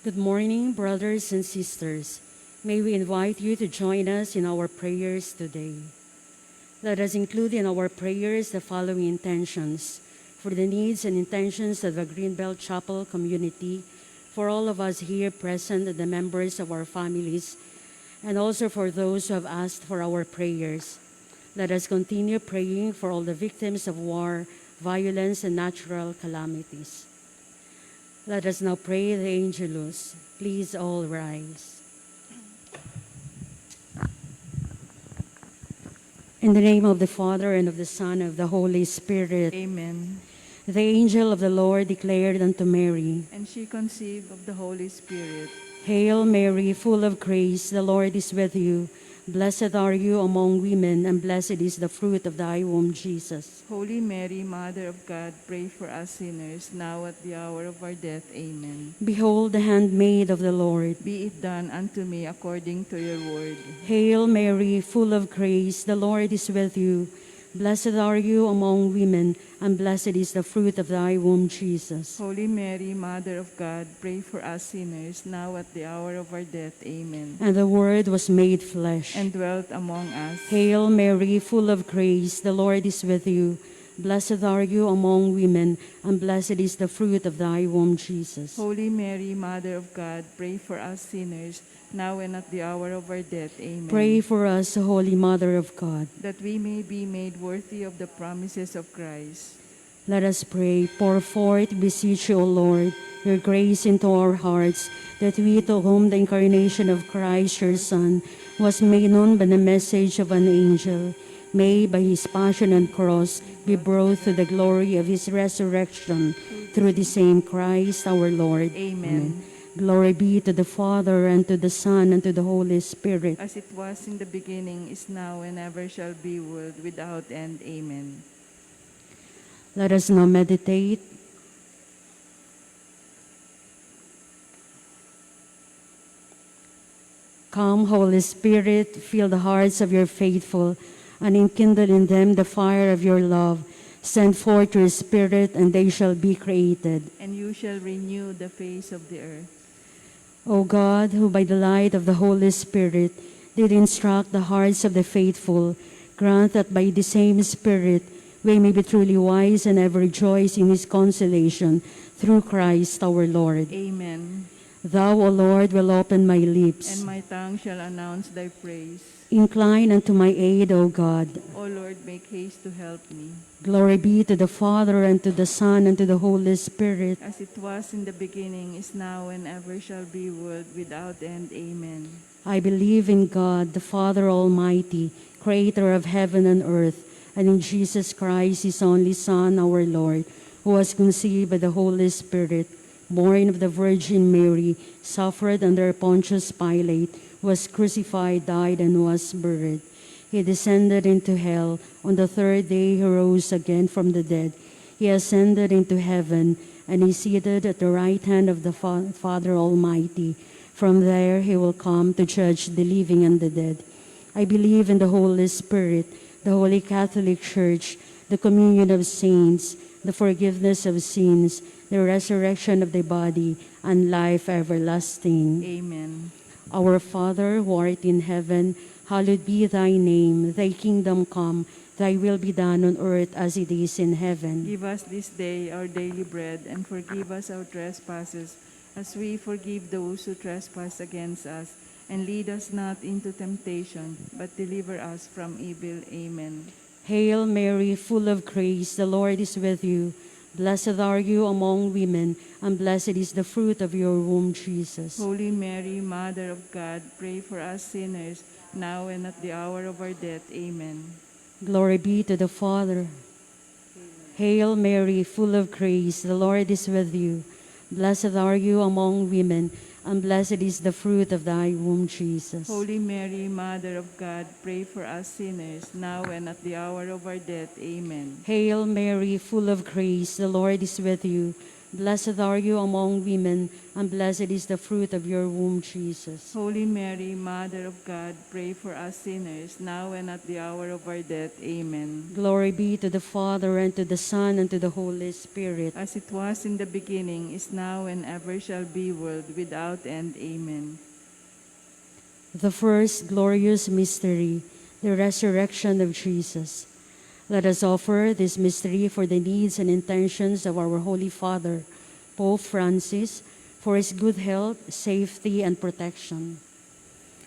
Good morning, brothers and sisters. May we invite you to join us in our prayers today. Let us include in our prayers the following intentions: for the needs and intentions of the Greenbelt Chapel community, for all of us here present and the members of our families, and also for those who have asked for our prayers. Let us continue praying for all the victims of war, violence, and natural calamities. Let us now pray the Angelus. Please all rise. In the name of the Father, and of the Son, and of the Holy Spirit. Amen. The angel of the Lord declared unto Mary, And she conceived of the Holy Spirit. Hail Mary, full of grace, the Lord is with you. Blessed are you among women, and blessed is the fruit of thy womb, Jesus. Holy Mary, Mother of God, pray for us sinners, now at the hour of our death. Amen. Behold the handmaid of the Lord. Be it done unto me according to your word. Hail Mary, full of grace, the Lord is with you. Blessed are you among women, and blessed is the fruit of thy womb, Jesus. Holy Mary, Mother of God, pray for us sinners, now at the hour of our death. Amen. And the Word was made flesh. And dwelt among us. Hail Mary, full of grace, the Lord is with you. Blessed are you among women, and blessed is the fruit of thy womb, Jesus. Holy Mary, Mother of God, pray for us sinners, now and at the hour of our death. Amen. Pray for us, Holy Mother of God. That we may be made worthy of the promises of Christ. Let us pray. Pour forth, beseech you, O Lord, your grace into our hearts, that we, to whom the incarnation of Christ, your Son, was made known by the message of an angel, may, by his passion and cross, be brought to the glory of his resurrection, through the same Christ our Lord. Amen. Glory be to the Father, and to the Son, and to the Holy Spirit. As it was in the beginning, is now, and ever shall be, world without end. Amen. Let us now meditate. Come, Holy Spirit, fill the hearts of your faithful, and enkindle in them the fire of your love. Send forth your Spirit, and they shall be created. And you shall renew the face of the earth. O God, who by the light of the Holy Spirit did instruct the hearts of the faithful, grant that by the same Spirit we may be truly wise and ever rejoice in his consolation, through Christ our Lord. Amen. Thou, O Lord, will open my lips. And my tongue shall announce thy praise. Incline unto my aid, O God. O Lord, make haste to help me. Glory be to the Father, and to the Son, and to the Holy Spirit. As it was in the beginning, is now, and ever shall be, world without end. Amen. I believe in God, the Father Almighty, creator of heaven and earth, and in Jesus Christ, his only Son, our Lord, who was conceived by the Holy Spirit, born of the Virgin Mary, suffered under Pontius Pilate, was crucified, died, and was buried. He descended into hell. On the third day he rose again from the dead. He ascended into heaven, and is seated at the right hand of the Father Almighty. From there he will come to judge the living and the dead. I believe in the Holy Spirit, the Holy Catholic Church, the communion of saints, the forgiveness of sins, the resurrection of the body, and life everlasting. Amen. Our Father, who art in heaven, hallowed be thy name. Thy kingdom come, thy will be done on earth as it is in heaven. Give us this day our daily bread, and forgive us our trespasses, as we forgive those who trespass against us. And lead us not into temptation, but deliver us from evil. Amen. Hail Mary, full of grace, the Lord is with you. Blessed are you among women, and blessed is the fruit of your womb, Jesus. Holy Mary, Mother of God, pray for us sinners, now and at the hour of our death. Amen. Glory be to the Father. Hail Mary, full of grace, the Lord is with you. Blessed are you among women, and blessed is the fruit of thy womb, Jesus. Holy Mary, Mother of God, pray for us sinners, now and at the hour of our death. Amen. Hail Mary, full of grace, the Lord is with you. Blessed are you among women, and blessed is the fruit of your womb, Jesus. Holy Mary, Mother of God, pray for us sinners, now and at the hour of our death. Amen. Glory be to the Father, and to the Son, and to the Holy Spirit. As it was in the beginning, is now, and ever shall be, world without end. Amen. The first glorious mystery, the resurrection of Jesus. Let us offer this mystery for the needs and intentions of our Holy Father, Pope Francis, for his good health, safety, and protection.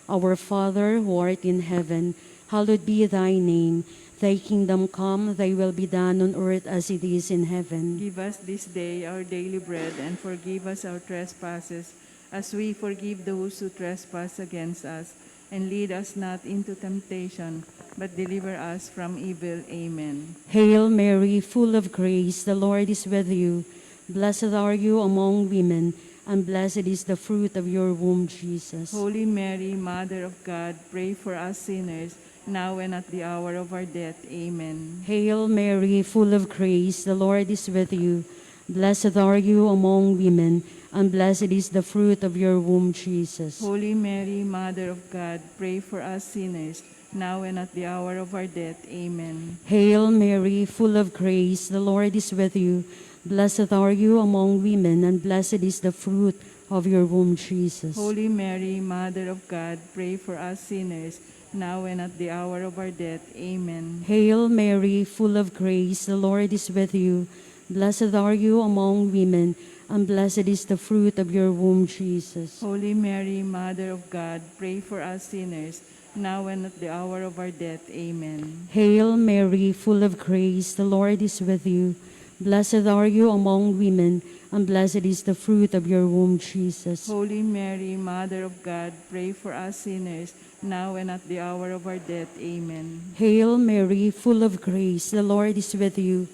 Our Father, who art in heaven, hallowed be thy name. Thy kingdom come, thy will be done on earth as it is in heaven. Give us this day our daily bread, and forgive us our trespasses, as we forgive those who trespass against us. And lead us not into temptation, but deliver us from evil. Amen. Hail Mary, full of grace, the Lord is with you. Blessed are you among women, and blessed is the fruit of your womb, Jesus. Holy Mary, Mother of God, pray for us sinners, now and at the hour of our death. Amen. Hail Mary, full of grace, the Lord is with you. Blessed are you among women, and blessed is the fruit of your womb, Jesus. Holy Mary, Mother of God, pray for us sinners, now and at the hour of our death. Amen. Hail Mary, full of grace, the Lord is with you. Blessed are you among women, and blessed is the fruit of your womb, Jesus. Holy Mary, Mother of God, pray for us sinners, now and at the hour of our death. Amen. Hail Mary, full of grace, the Lord is with you. Blessed are you among women, and blessed is the fruit of your womb, Jesus. Holy Mary, Mother of God, pray for us sinners, now and at the hour of our death. Amen. Hail Mary, full of grace, the Lord is with you. Blessed are you among women, and blessed is the fruit of your womb, Jesus. Holy Mary, Mother of God, pray for us sinners, now and at the hour of our death. Amen. Hail Mary, full of grace, the Lord is with you.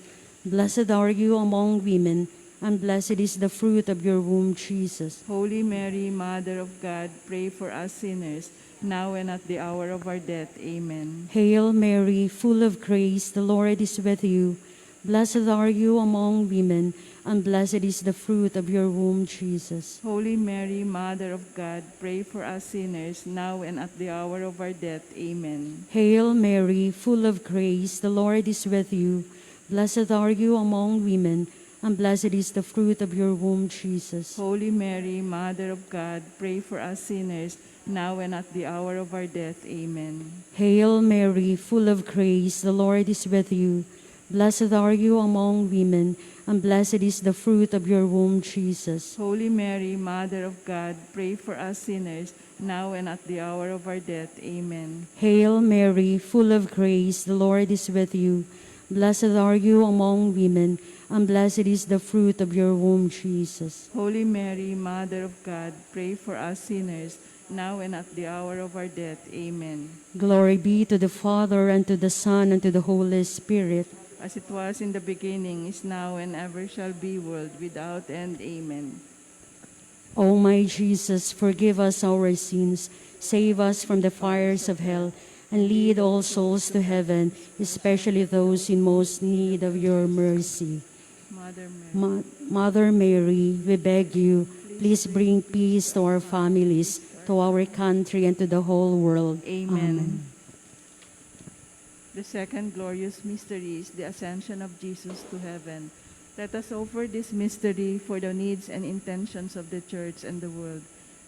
Blessed are you among women, and blessed is the fruit of your womb, Jesus. Holy Mary, Mother of God, pray for us sinners, now and at the hour of our death. Amen. Hail Mary, full of grace, the Lord is with you. Blessed are you among women, and blessed is the fruit of your womb, Jesus. Holy Mary, Mother of God, pray for us sinners, now and at the hour of our death. Amen. Hail Mary, full of grace, the Lord is with you. Blessed are you among women, and blessed is the fruit of your womb, Jesus. Holy Mary, Mother of God, pray for us sinners, now and at the hour of our death. Amen. Hail Mary, full of grace, the Lord is with you. Blessed are you among women, and blessed is the fruit of your womb, Jesus. Holy Mary, Mother of God, pray for us sinners, now and at the hour of our death. Amen. Hail Mary, full of grace, the Lord is with you. Blessed are you among women, and blessed is the fruit of your womb, Jesus. Holy Mary, Mother of God, pray for us sinners, now and at the hour of our death. Amen. Glory be to the Father, and to the Son, and to the Holy Spirit. As it was in the beginning, is now, and ever shall be, world without end. Amen. O my Jesus, forgive us our sins, save us from the fires of hell, and lead all souls to heaven, especially those in most need of your mercy. Mother Mary, Mother Mary, we beg you, please bring peace to our families, to our country, and to the whole world. Amen. The second glorious mystery is the ascension of Jesus to heaven. Let us offer this mystery for the needs and intentions of the Church and the world,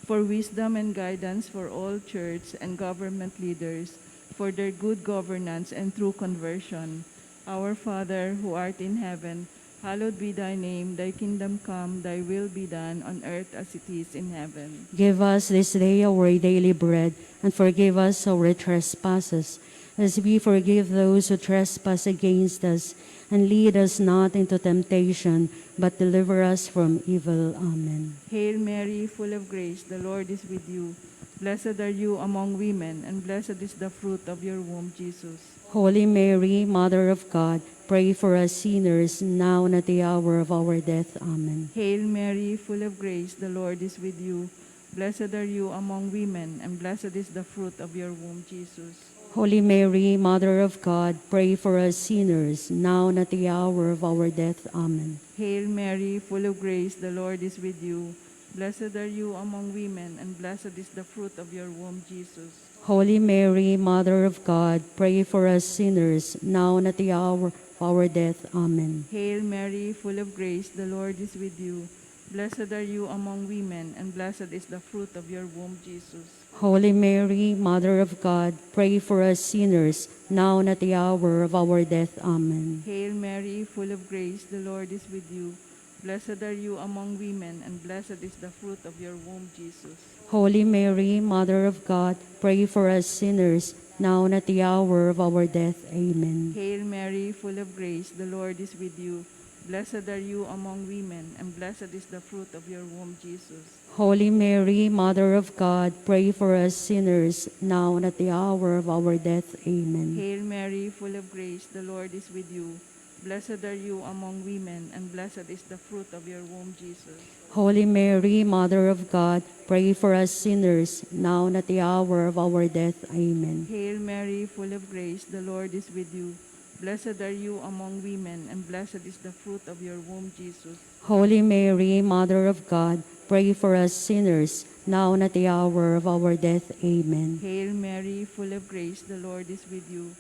for wisdom and guidance for all church and government leaders, for their good governance and true conversion. Our Father, who art in heaven, hallowed be thy name. Thy kingdom come, thy will be done on earth as it is in heaven. Give us this day our daily bread, and forgive us our trespasses, as we forgive those who trespass against us. And lead us not into temptation, but deliver us from evil. Amen. Hail Mary, full of grace, the Lord is with you. Blessed are you among women, and blessed is the fruit of your womb, Jesus. Holy Mary, Mother of God, pray for us sinners, now and at the hour of our death. Amen. Hail Mary, full of grace, the Lord is with you. Blessed are you among women, and blessed is the fruit of your womb, Jesus. Holy Mary, Mother of God, pray for us sinners, now and at the hour of our death. Amen. Hail Mary, full of grace, the Lord is with you. Blessed are you among women, and blessed is the fruit of your womb, Jesus. Holy Mary, Mother of God, pray for us sinners, now and at the hour of our death. Amen. Hail Mary, full of grace, the Lord is with you. Blessed are you among women, and blessed is the fruit of your womb, Jesus. Holy Mary, Mother of God, pray for us sinners, now and at the hour of our death. Amen. Hail Mary, full of grace, the Lord is with you. Blessed are you among women, and blessed is the fruit of your womb, Jesus. Holy Mary, Mother of God, pray for us sinners, now and at the hour of our death. Amen. Hail Mary, full of grace, the Lord is with you. Blessed are you among women, and blessed is the fruit of your womb, Jesus. Holy Mary, Mother of God, pray for us sinners, now and at the hour of our death. Amen. Hail Mary, full of grace, the Lord is with you. Blessed are you among women, and blessed is the fruit of your womb, Jesus. Holy Mary, Mother of God, pray for us sinners, now and at the hour of our death. Amen. Hail Mary, full of grace, the Lord is with you. Blessed are you among women, and blessed is the fruit of your womb, Jesus. Holy Mary, Mother of God, pray for us sinners, now and at the hour of our death. Amen. Hail Mary, full of grace, the Lord is with you.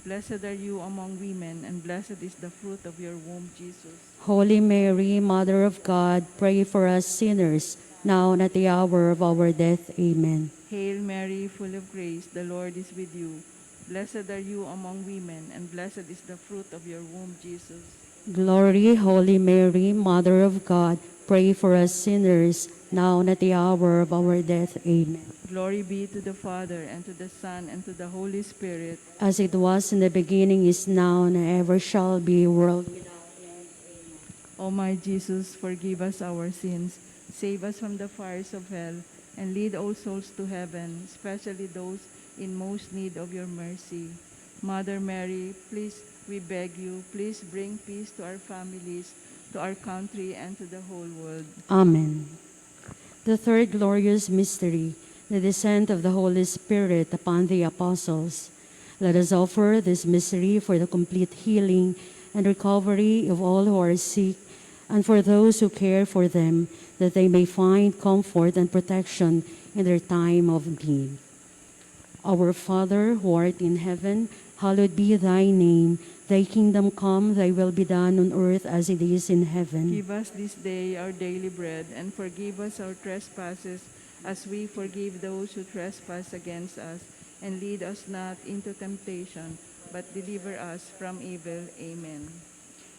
Blessed are you among women, and blessed is the fruit of your womb, Jesus. Holy Mary, Mother of God, pray for us sinners, now and at the hour of our death. Amen. Hail Mary, full of grace, the Lord is with you. Blessed are you among women, and blessed is the fruit of your womb, Jesus. Glory, Holy Mary, Mother of God, pray for us sinners, now and at the hour of our death. Amen. Glory be to the Father, and to the Son, and to the Holy Spirit. As it was in the beginning, is now, and ever shall be, world without end. O my Jesus, forgive us our sins, save us from the fires of hell, and lead all souls to heaven, especially those in most need of your mercy. Mother Mary, please, we beg you, please bring peace to our families, to our country, and to the whole world. Amen. The third glorious mystery, the descent of the Holy Spirit upon the apostles. Let us offer this mystery for the complete healing and recovery of all who are sick, and for those who care for them, that they may find comfort and protection in their time of need. Our Father, who art in heaven, hallowed be thy name. Thy kingdom come, thy will be done on earth as it is in heaven. Give us this day our daily bread, and forgive us our trespasses, as we forgive those who trespass against us. And lead us not into temptation, but deliver us from evil. Amen.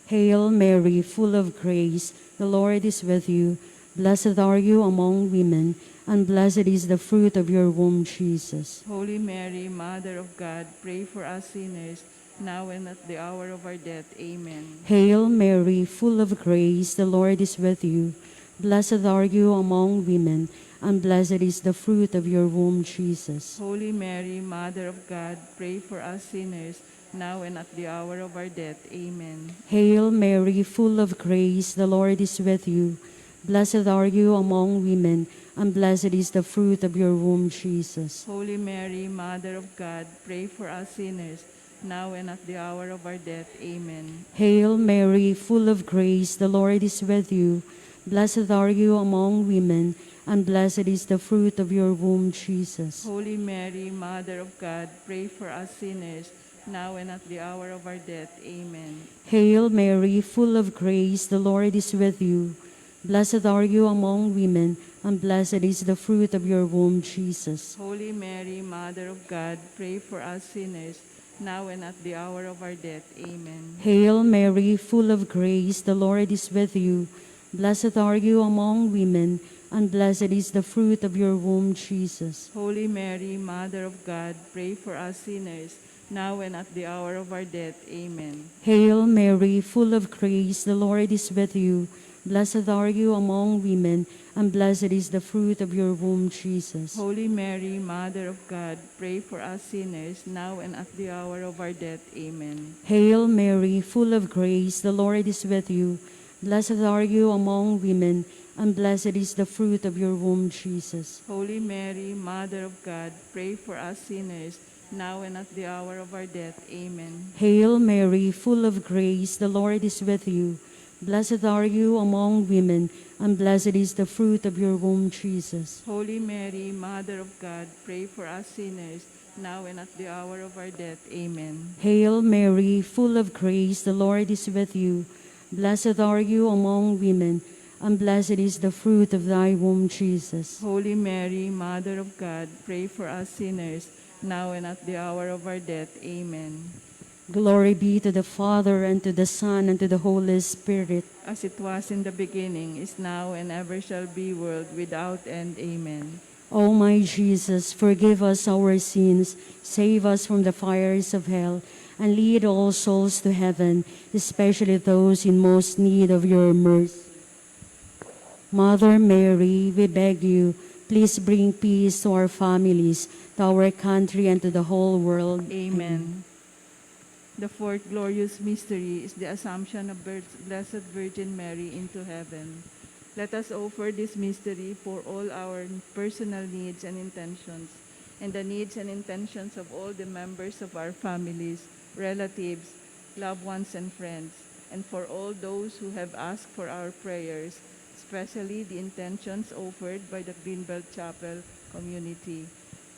Hail Mary, full of grace, the Lord is with you. Blessed are you among women, and blessed is the fruit of your womb, Jesus. Holy Mary, Mother of God, pray for us sinners, now and at the hour of our death. Amen. Hail Mary, full of grace, the Lord is with you. Blessed are you among women, and blessed is the fruit of your womb, Jesus. Holy Mary, Mother of God, pray for us sinners, now and at the hour of our death. Amen. Hail Mary, full of grace, the Lord is with you. Blessed are you among women, and blessed is the fruit of your womb, Jesus. Holy Mary, Mother of God, pray for us sinners, now and at the hour of our death. Amen. Hail Mary, full of grace, the Lord is with you. Blessed are you among women, and blessed is the fruit of your womb, Jesus. Holy Mary, Mother of God, pray for us sinners, now and at the hour of our death. Amen. Hail Mary, full of grace, the Lord is with you. Blessed are you among women, and blessed is the fruit of your womb, Jesus. Holy Mary, Mother of God, pray for us sinners, now and at the hour of our death. Amen. Hail Mary, full of grace, the Lord is with you. Blessed are you among women, and blessed is the fruit of your womb, Jesus. Holy Mary, Mother of God, pray for us sinners, now and at the hour of our death. Amen. Hail Mary, full of grace, the Lord is with you. Blessed are you among women, and blessed is the fruit of your womb, Jesus. Holy Mary, Mother of God, pray for us sinners, now and at the hour of our death. Amen. Hail Mary, full of grace, the Lord is with you. Blessed are you among women, and blessed is the fruit of your womb, Jesus. Holy Mary, Mother of God, pray for us sinners, now and at the hour of our death. Amen. Hail Mary, full of grace, the Lord is with you. Blessed are you among women, and blessed is the fruit of your womb, Jesus. Holy Mary, Mother of God, pray for us sinners, now and at the hour of our death. Amen. Hail Mary, full of grace, the Lord is with you. Blessed are you among women, and blessed is the fruit of thy womb, Jesus. Holy Mary, Mother of God, pray for us sinners, now and at the hour of our death. Amen. Glory be to the Father, and to the Son, and to the Holy Spirit. As it was in the beginning, is now, and ever shall be, world without end. Amen. O my Jesus, forgive us our sins, save us from the fires of hell, and lead all souls to heaven, especially those in most need of your mercy. Mother Mary, we beg you, please bring peace to our families, to our country, and to the whole world. Amen. The fourth glorious mystery is the Assumption of Blessed Virgin Mary into heaven. Let us offer this mystery for all our personal needs and intentions, and the needs and intentions of all the members of our families, relatives, loved ones, and friends, and for all those who have asked for our prayers, especially the intentions offered by the Greenbelt Chapel community.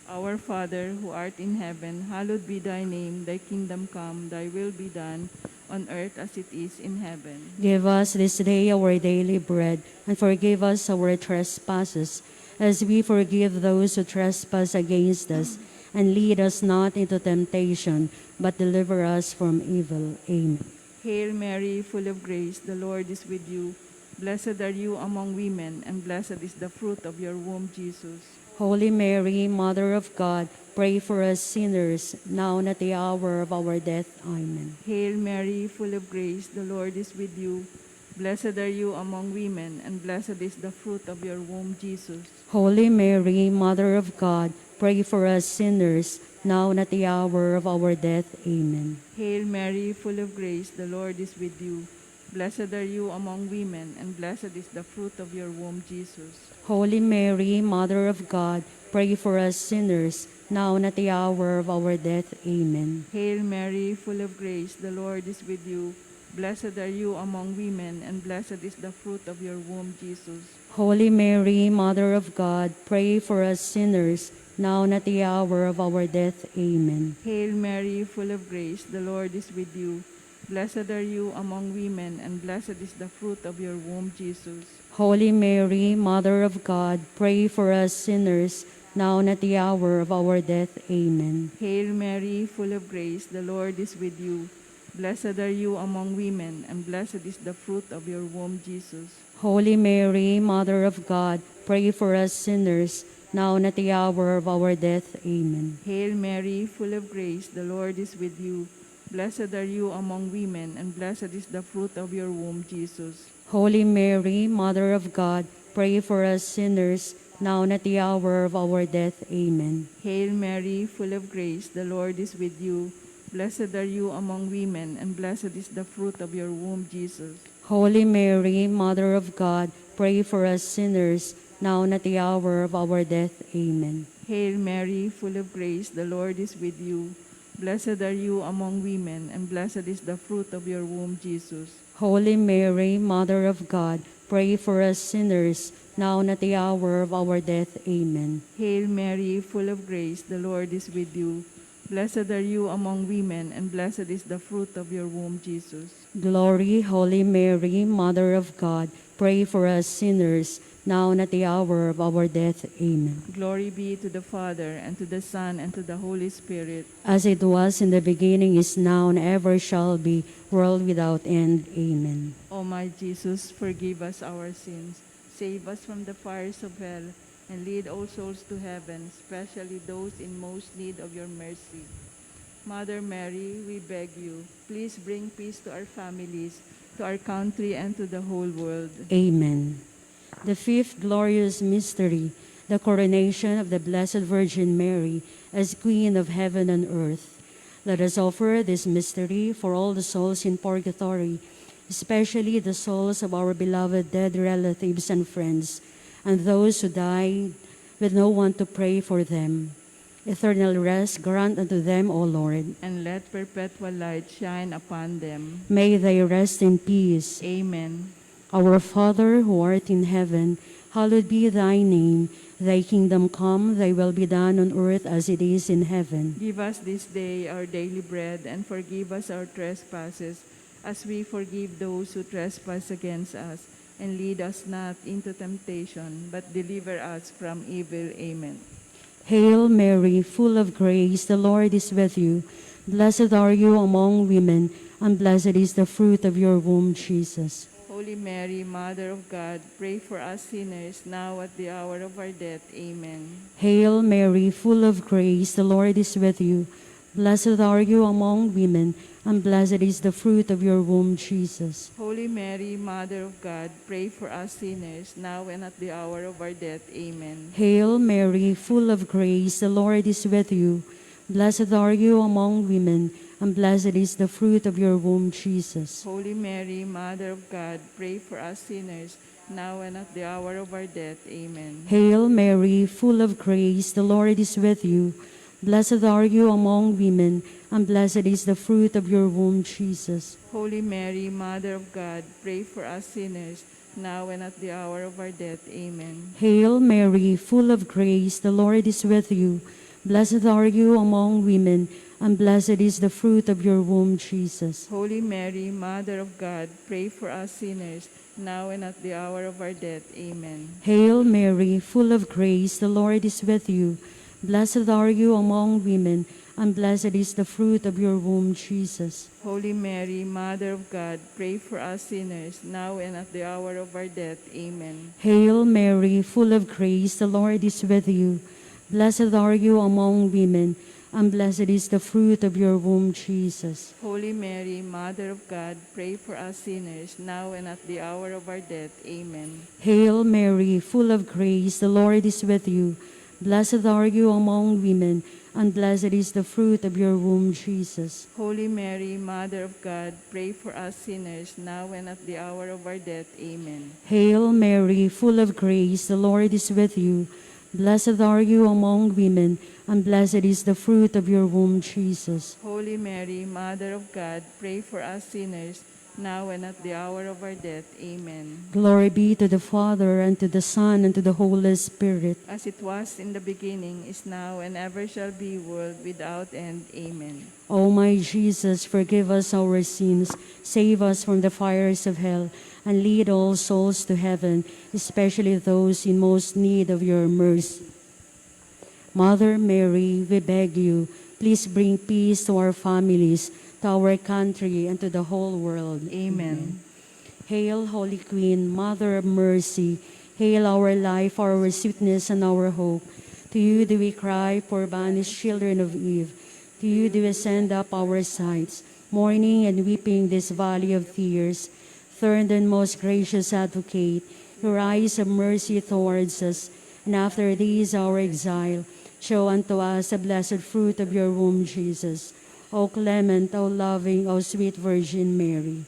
Our Father, who art in heaven, hallowed be thy name. Thy kingdom come, thy will be done, on earth as it is in heaven. Give us this day our daily bread, and forgive us our trespasses, as we forgive those who trespass against us. And lead us not into temptation, but deliver us from evil. Amen. Hail Mary, full of grace, the Lord is with you. Blessed are you among women, and blessed is the fruit of your womb, Jesus. Holy Mary, Mother of God, pray for us sinners, now and at the hour of our death. Amen. Hail Mary, full of grace, the Lord is with you. Blessed are you among women, and blessed is the fruit of your womb, Jesus. Holy Mary, Mother of God, pray for us sinners, now and at the hour of our death. Amen. Hail Mary, full of grace, the Lord is with you. Blessed are you among women, and blessed is the fruit of your womb, Jesus. Holy Mary, Mother of God, pray for us sinners, now and at the hour of our death. Amen. Hail Mary, full of grace, the Lord is with you. Blessed are you among women, and blessed is the fruit of your womb, Jesus. Holy Mary, Mother of God, pray for us sinners, now and at the hour of our death. Amen. Hail Mary, full of grace, the Lord is with you. Blessed are you among women, and blessed is the fruit of your womb, Jesus. Holy Mary, Mother of God, pray for us sinners, now and at the hour of our death. Amen. Hail Mary, full of grace, the Lord is with you. Blessed are you among women, and blessed is the fruit of your womb, Jesus. Holy Mary, Mother of God, pray for us sinners, now and at the hour of our death. Amen. Hail Mary, full of grace, the Lord is with you. Blessed are you among women, and blessed is the fruit of your womb, Jesus. Holy Mary, Mother of God, pray for us sinners, now and at the hour of our death. Amen. Hail Mary, full of grace, the Lord is with you. Blessed are you among women, and blessed is the fruit of your womb, Jesus. Holy Mary, Mother of God, pray for us sinners, now and at the hour of our death. Amen. Hail Mary, full of grace, the Lord is with you. Blessed are you among women, and blessed is the fruit of your womb, Jesus. Holy Mary, Mother of God, pray for us sinners, now and at the hour of our death. Amen. Hail Mary, full of grace, the Lord is with you. Blessed are you among women, and blessed is the fruit of your womb, Jesus. Glory, Holy Mary, Mother of God, pray for us sinners, now and at the hour of our death. Amen. Glory be to the Father, and to the Son, and to the Holy Spirit. As it was in the beginning, is now, and ever shall be, world without end. Amen. O my Jesus, forgive us our sins, save us from the fires of hell, and lead all souls to heaven, especially those in most need of your mercy. Mother Mary, we beg you, please bring peace to our families, to our country, and to the whole world. Amen. The fifth glorious mystery, the coronation of the Blessed Virgin Mary as Queen of heaven and earth. Let us offer this mystery for all the souls in purgatory, especially the souls of our beloved dead relatives and friends, and those who died with no one to pray for them. Eternal rest grant unto them, O Lord. and let perpetual light shine upon them. May they rest in peace. Amen. Our Father, who art in heaven, hallowed be thy name. Thy kingdom come, thy will be done on earth as it is in heaven. Give us this day our daily bread, and forgive us our trespasses, as we forgive those who trespass against us. And lead us not into temptation, but deliver us from evil. Amen. Hail Mary, full of grace, the Lord is with you. Blessed are you among women, and blessed is the fruit of your womb, Jesus. Holy Mary, Mother of God, pray for us sinners, now at the hour of our death. Amen. Hail Mary, full of grace, the Lord is with you. Blessed are you among women, and blessed is the fruit of your womb, Jesus. Holy Mary, Mother of God, pray for us sinners, now and at the hour of our death. Amen. Hail Mary, full of grace, the Lord is with you. Blessed are you among women, and blessed is the fruit of your womb, Jesus. Holy Mary, Mother of God, pray for us sinners, now and at the hour of our death. Amen. Hail Mary, full of grace, the Lord is with you. Blessed are you among women, and blessed is the fruit of your womb, Jesus. Holy Mary, Mother of God, pray for us sinners, now and at the hour of our death. Amen. Hail Mary, full of grace, the Lord is with you. Blessed are you among women, and blessed is the fruit of your womb, Jesus. Holy Mary, Mother of God, pray for us sinners, now and at the hour of our death. Amen. Hail Mary, full of grace, the Lord is with you. Blessed are you among women, and blessed is the fruit of your womb, Jesus. Holy Mary, Mother of God, pray for us sinners, now and at the hour of our death. Amen. Hail Mary, full of grace, the Lord is with you. Blessed are you among women, and blessed is the fruit of your womb, Jesus. Holy Mary, Mother of God, pray for us sinners, now and at the hour of our death. Amen. Hail Mary, full of grace, the Lord is with you. Blessed are you among women, and blessed is the fruit of your womb, Jesus. Holy Mary, Mother of God, pray for us sinners, now and at the hour of our death. Amen. Hail Mary, full of grace, the Lord is with you. Blessed are you among women, and blessed is the fruit of your womb, Jesus. Holy Mary, Mother of God, pray for us sinners, now and at the hour of our death. Amen. Glory be to the Father, and to the Son, and to the Holy Spirit. As it was in the beginning, is now, and ever shall be, world without end. Amen. O my Jesus, forgive us our sins, save us from the fires of hell, and lead all souls to heaven, especially those in most need of your mercy. Mother Mary, we beg you, please bring peace to our families, to our country, and to the whole world. Amen. Hail, Holy Queen, Mother of Mercy. Hail our life, our sweetness, and our hope. To you do we cry, poor banished children of Eve. To you do we send up our sighs, mourning and weeping this valley of tears. Third and most gracious Advocate, your eyes of mercy towards us, and after these our exile, show unto us the blessed fruit of your womb, Jesus. O clement, O loving, O sweet Virgin Mary,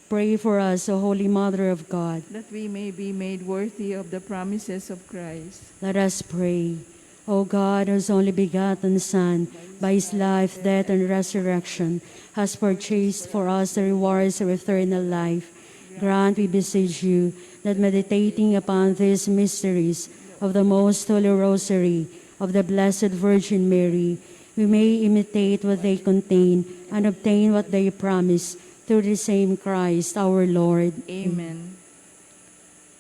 pray for us, O Holy Mother of God. That we may be made worthy of the promises of Christ. Let us pray. O God, whose only begotten Son, by his life, death, and resurrection, has purchased for us the rewards of eternal life, grant, we beseech you, that meditating upon these mysteries of the most holy rosary of the Blessed Virgin Mary, we may imitate what they contain and obtain what they promise, through the same Christ our Lord. Amen.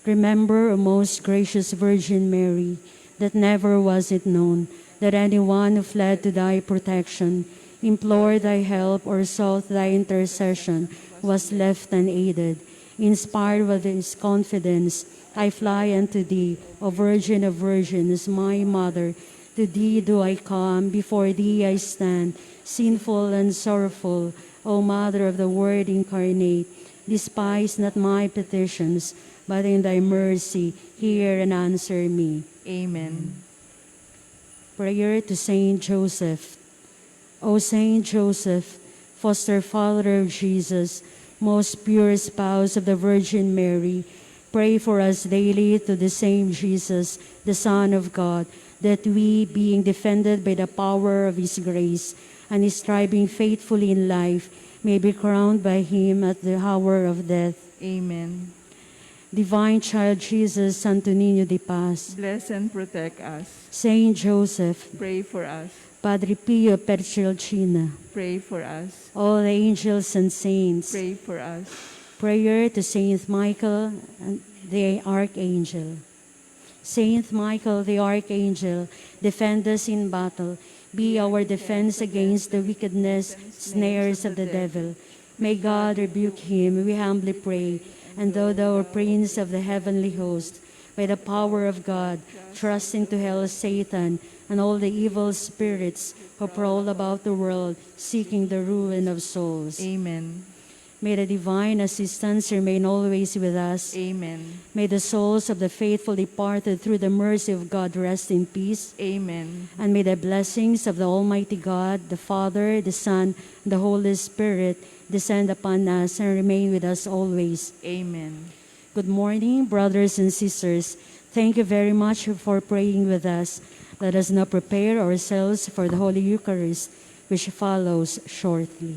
Remember, O most gracious Virgin Mary, that never was it known that anyone who fled to thy protection, implored thy help, or sought thy intercession was left unaided. Inspired with this confidence, I fly unto thee, O Virgin of Virgins, my Mother. To thee do I come, before thee I stand, sinful and sorrowful, O Mother of the Word incarnate. Despise not my petitions, but in thy mercy hear and answer me. Amen. Prayer to Saint Joseph. O Saint Joseph, foster father of Jesus, most pure spouse of the Virgin Mary, Pray for us daily to the same Jesus, the Son of God, that we, being defended by the power of His grace and striving faithfully in life, may be crowned by Him at the hour of death. Amen. Divine Child Jesus, Santo Niño de Paz, Bless and protect us. Saint Joseph, Pray for us. Padre Pio Perciolcina, Pray for us. all the angels and saints, Pray for us. prayer to Saint Michael and the Archangel. Saint Michael the Archangel, defend us in battle. Be our defense against the wickedness, snares of the devil. May God rebuke him, we humbly pray. And thou, thou Prince of the heavenly host, by the power of God, thrust into hell Satan and all the evil spirits who prowl about the world, seeking the ruin of souls. Amen. May the divine assistance remain always with us. Amen. May the souls of the faithful departed through the mercy of God rest in peace. Amen. And may the blessings of the Almighty God, the Father, the Son, and the Holy Spirit descend upon us and remain with us always. Amen. Good morning, brothers and sisters. Thank you very much for praying with us. Let us now prepare ourselves for the Holy Eucharist, which follows shortly.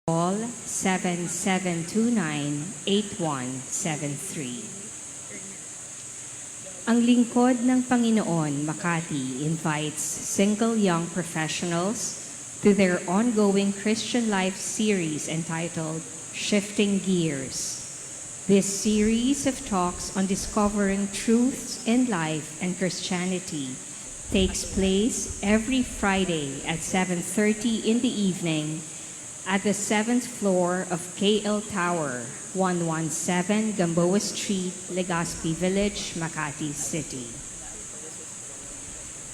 Call 7729-8173. Ang Lingkod ng Panginoon, Makati, invites single young professionals to their ongoing Christian Life series entitled Shifting Gears. This series of talks on discovering truths in life and Christianity takes place every Friday at 7:30 in the evening at the 7th floor of KL Tower, 117 Gamboa Street, Legazpi Village, Makati City.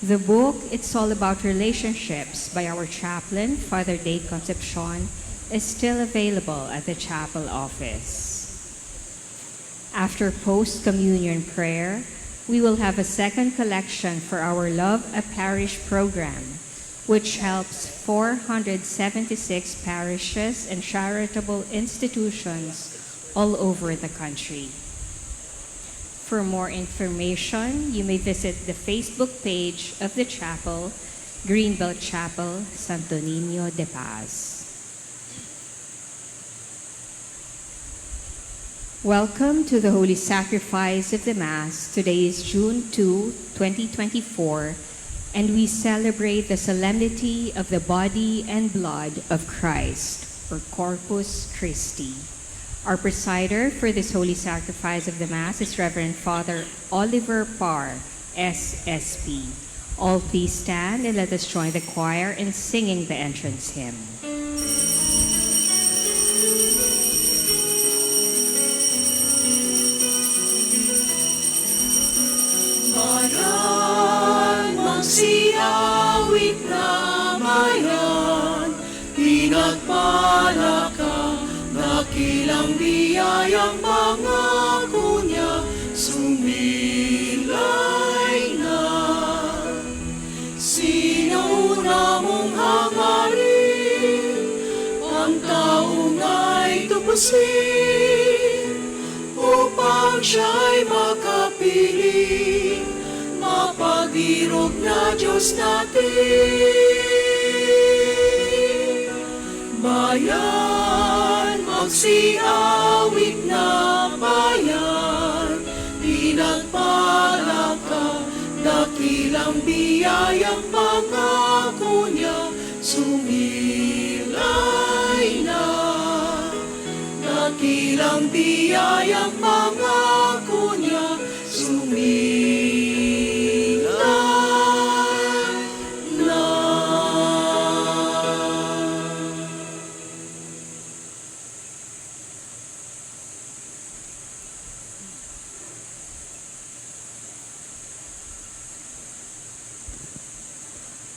The book, It's All About Relationships by our chaplain, Father Dave Concepcion, is still available at the chapel office. After post-communion prayer, we will have a second collection for our Love a Parish program, which helps 476 parishes and charitable institutions all over the country. For more information, you may visit the Facebook page of the chapel, Greenbelt Chapel, Santo Niño de Paz. Welcome to the Holy Sacrifice of the Mass. Today is June 2, 2024, and we celebrate the solemnity of the body and blood of Christ, or Corpus Christi. Our presider for this Holy Sacrifice of the Mass is Reverend Father Oliver Parr, SSP. All please stand and let us join the choir in singing the entrance hymn. Bayan, magsiawit na bayan, pinagpala ka, dakilang biyayang pangako niya, sumilay na. Sino na mong hangarin, ang taong ay tupasin, upang siya'y makapiling, mapag-irog na Diyos natin. Bayan, magsiawit na bayan, pinagpala ka, dakilang biyayang pangako niya, sumilay na. Dakilang biyayang pangako niya, sumilay na.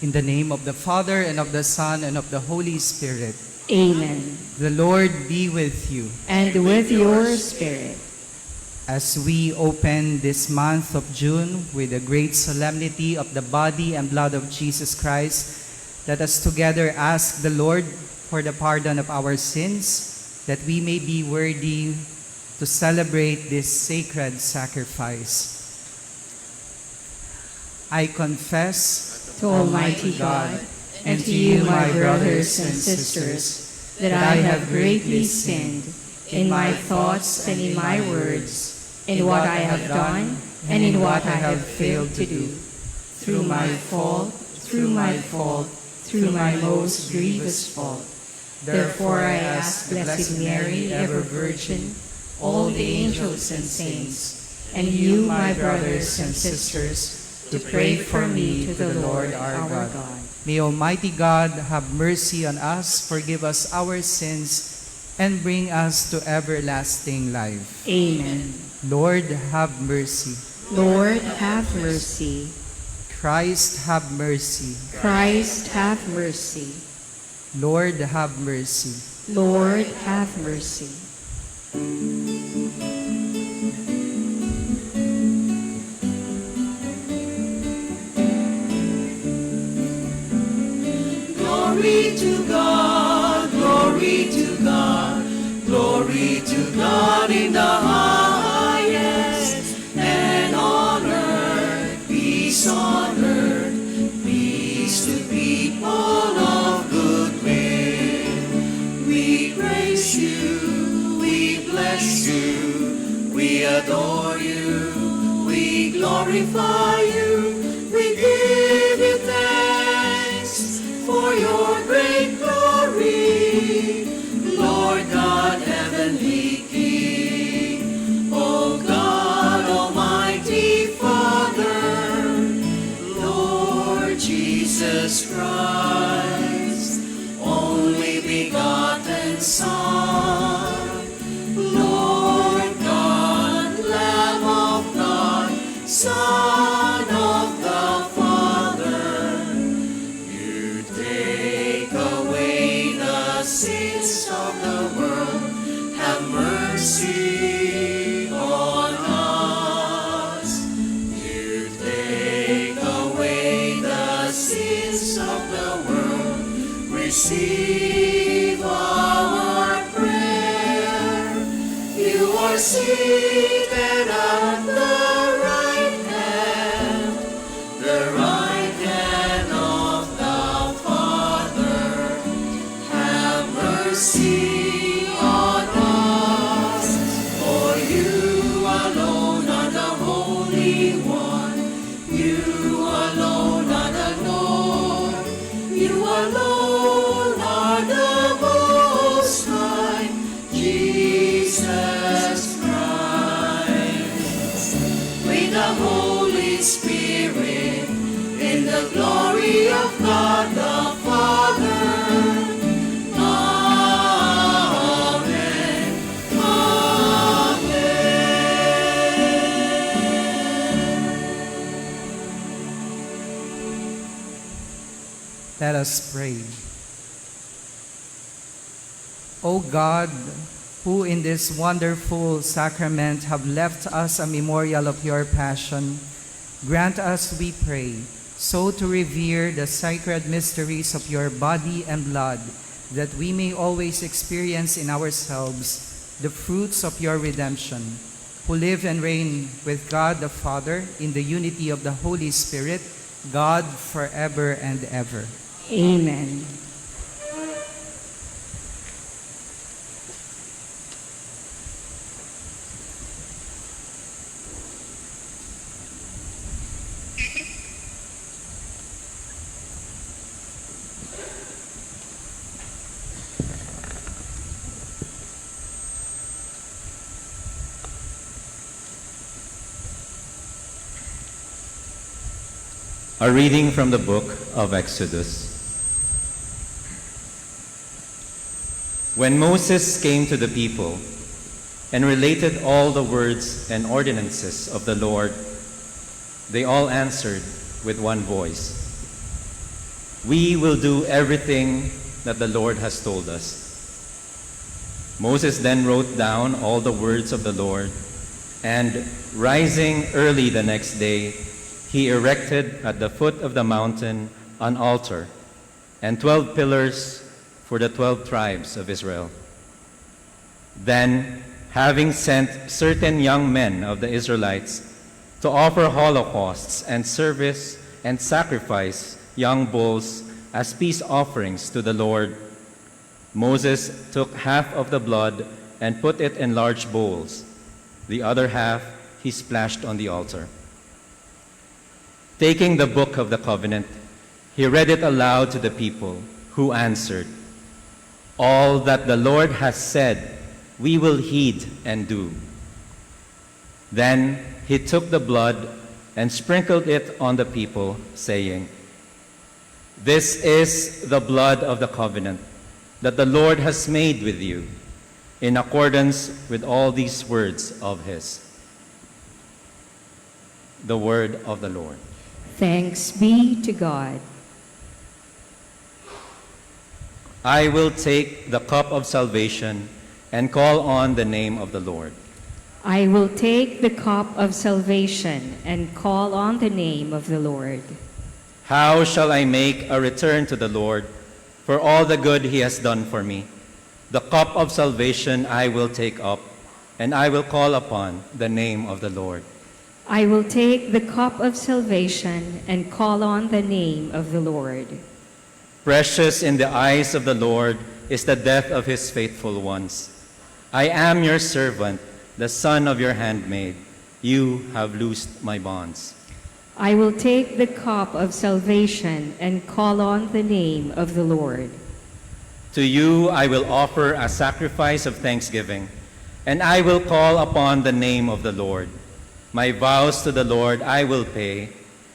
In the name of the Father, and of the Son, and of the Holy Spirit. Amen. The Lord be with you. And with your spirit. As we open this month of June with the great solemnity of the body and blood of Jesus Christ, let us together ask the Lord for the pardon of our sins, that we may be worthy to celebrate this sacred sacrifice. I confess To Almighty God, and to you, my brothers and sisters, that I have greatly sinned in my thoughts and in my words, in what I have done and in what I have failed to do, through my fault, through my most grievous fault. Therefore I ask Blessed Mary, ever Virgin, all the angels and saints, and you, my brothers and sisters, to pray for me to the Lord our God. May Almighty God have mercy on us, forgive us our sins, and bring us to everlasting life. Amen. Lord, have mercy. Lord, have mercy. Christ, have mercy. Christ, have mercy. Lord, have mercy. Lord, have mercy. Glory to God, glory to God, glory to God in the highest, and on earth, peace to people of good will. We praise you, we bless you, we adore you, we glorify you, we give you thanks for your great glory, Lord God, heavenly King, O God, Almighty Father, Lord Jesus Christ, only begotten Son, Lord God, Lamb of God, Son of the Father, you take away the sins of the world, have mercy on us. You take away the sins of the world, receive our prayer. seated at the right hand of the Father. Have mercy on us, for you alone are the Holy One. You alone are the Lord. You alone are the Most High, Jesus Christ. With the Holy Spirit, in the glory of God the Father. Amen. Let us pray. O God, who in this wonderful sacrament have left us a memorial of your passion, grant us, we pray, so to revere the sacred mysteries of your body and blood, that we may always experience in ourselves the fruits of your redemption, who live and reign with God the Father in the unity of the Holy Spirit, God forever and ever. Amen. A reading from the book of Exodus. When Moses came to the people and related all the words and ordinances of the Lord, they all answered with one voice, "We will do everything that the Lord has told us." Moses then wrote down all the words of the Lord, and rising early the next day, he erected at the foot of the mountain an altar and 12 pillars for the 12 tribes of Israel. Then, having sent certain young men of the Israelites to offer holocausts and service and sacrifice young bulls as peace offerings to the Lord, Moses took half of the blood and put it in large bowls. The other half he splashed on the altar. Taking the book of the covenant, he read it aloud to the people, who answered, "All that the Lord has said, we will heed and do." Then he took the blood and sprinkled it on the people, saying, "This is the blood of the covenant that the Lord has made with you, in accordance with all these words of his." The word of the Lord. Thanks be to God. I will take the cup of salvation and call on the name of the Lord. I will take the cup of salvation and call on the name of the Lord. How shall I make a return to the Lord for all the good he has done for me? The cup of salvation I will take up, and I will call upon the name of the Lord. I will take the cup of salvation and call on the name of the Lord. Precious in the eyes of the Lord is the death of his faithful ones. I am your servant, the son of your handmaid. You have loosed my bonds. I will take the cup of salvation and call on the name of the Lord. To you I will offer a sacrifice of thanksgiving, and I will call upon the name of the Lord. My vows to the Lord I will pay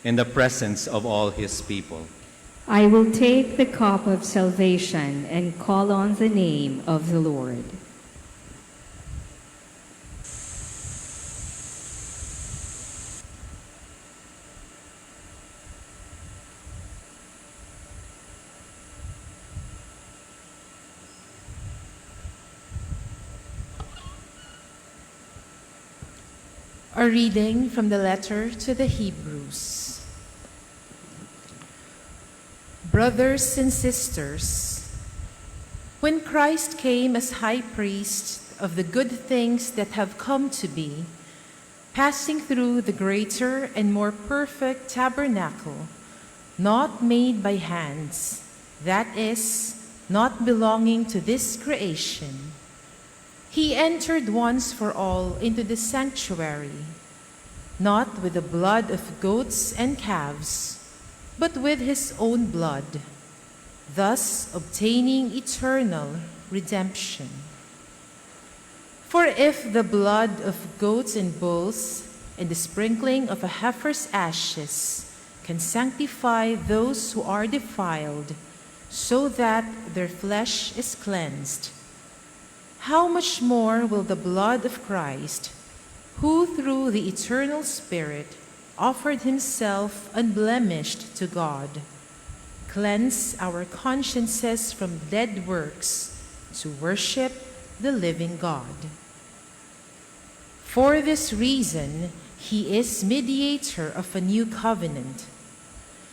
in the presence of all his people. I will take the cup of salvation and call on the name of the Lord. A reading from the letter to the Hebrews. Brothers and sisters, When Christ came as high priest of the good things that have come to be, passing through the greater and more perfect tabernacle, not made by hands, that is, not belonging to this creation, he entered once for all into the sanctuary, not with the blood of goats and calves, but with his own blood, thus obtaining eternal redemption. For if the blood of goats and bulls and the sprinkling of a heifer's ashes can sanctify those who are defiled, so that their flesh is cleansed, how much more will the blood of Christ, who through the eternal Spirit offered himself unblemished to God, cleanse our consciences from dead works to worship the living God. For this reason, he is mediator of a new covenant,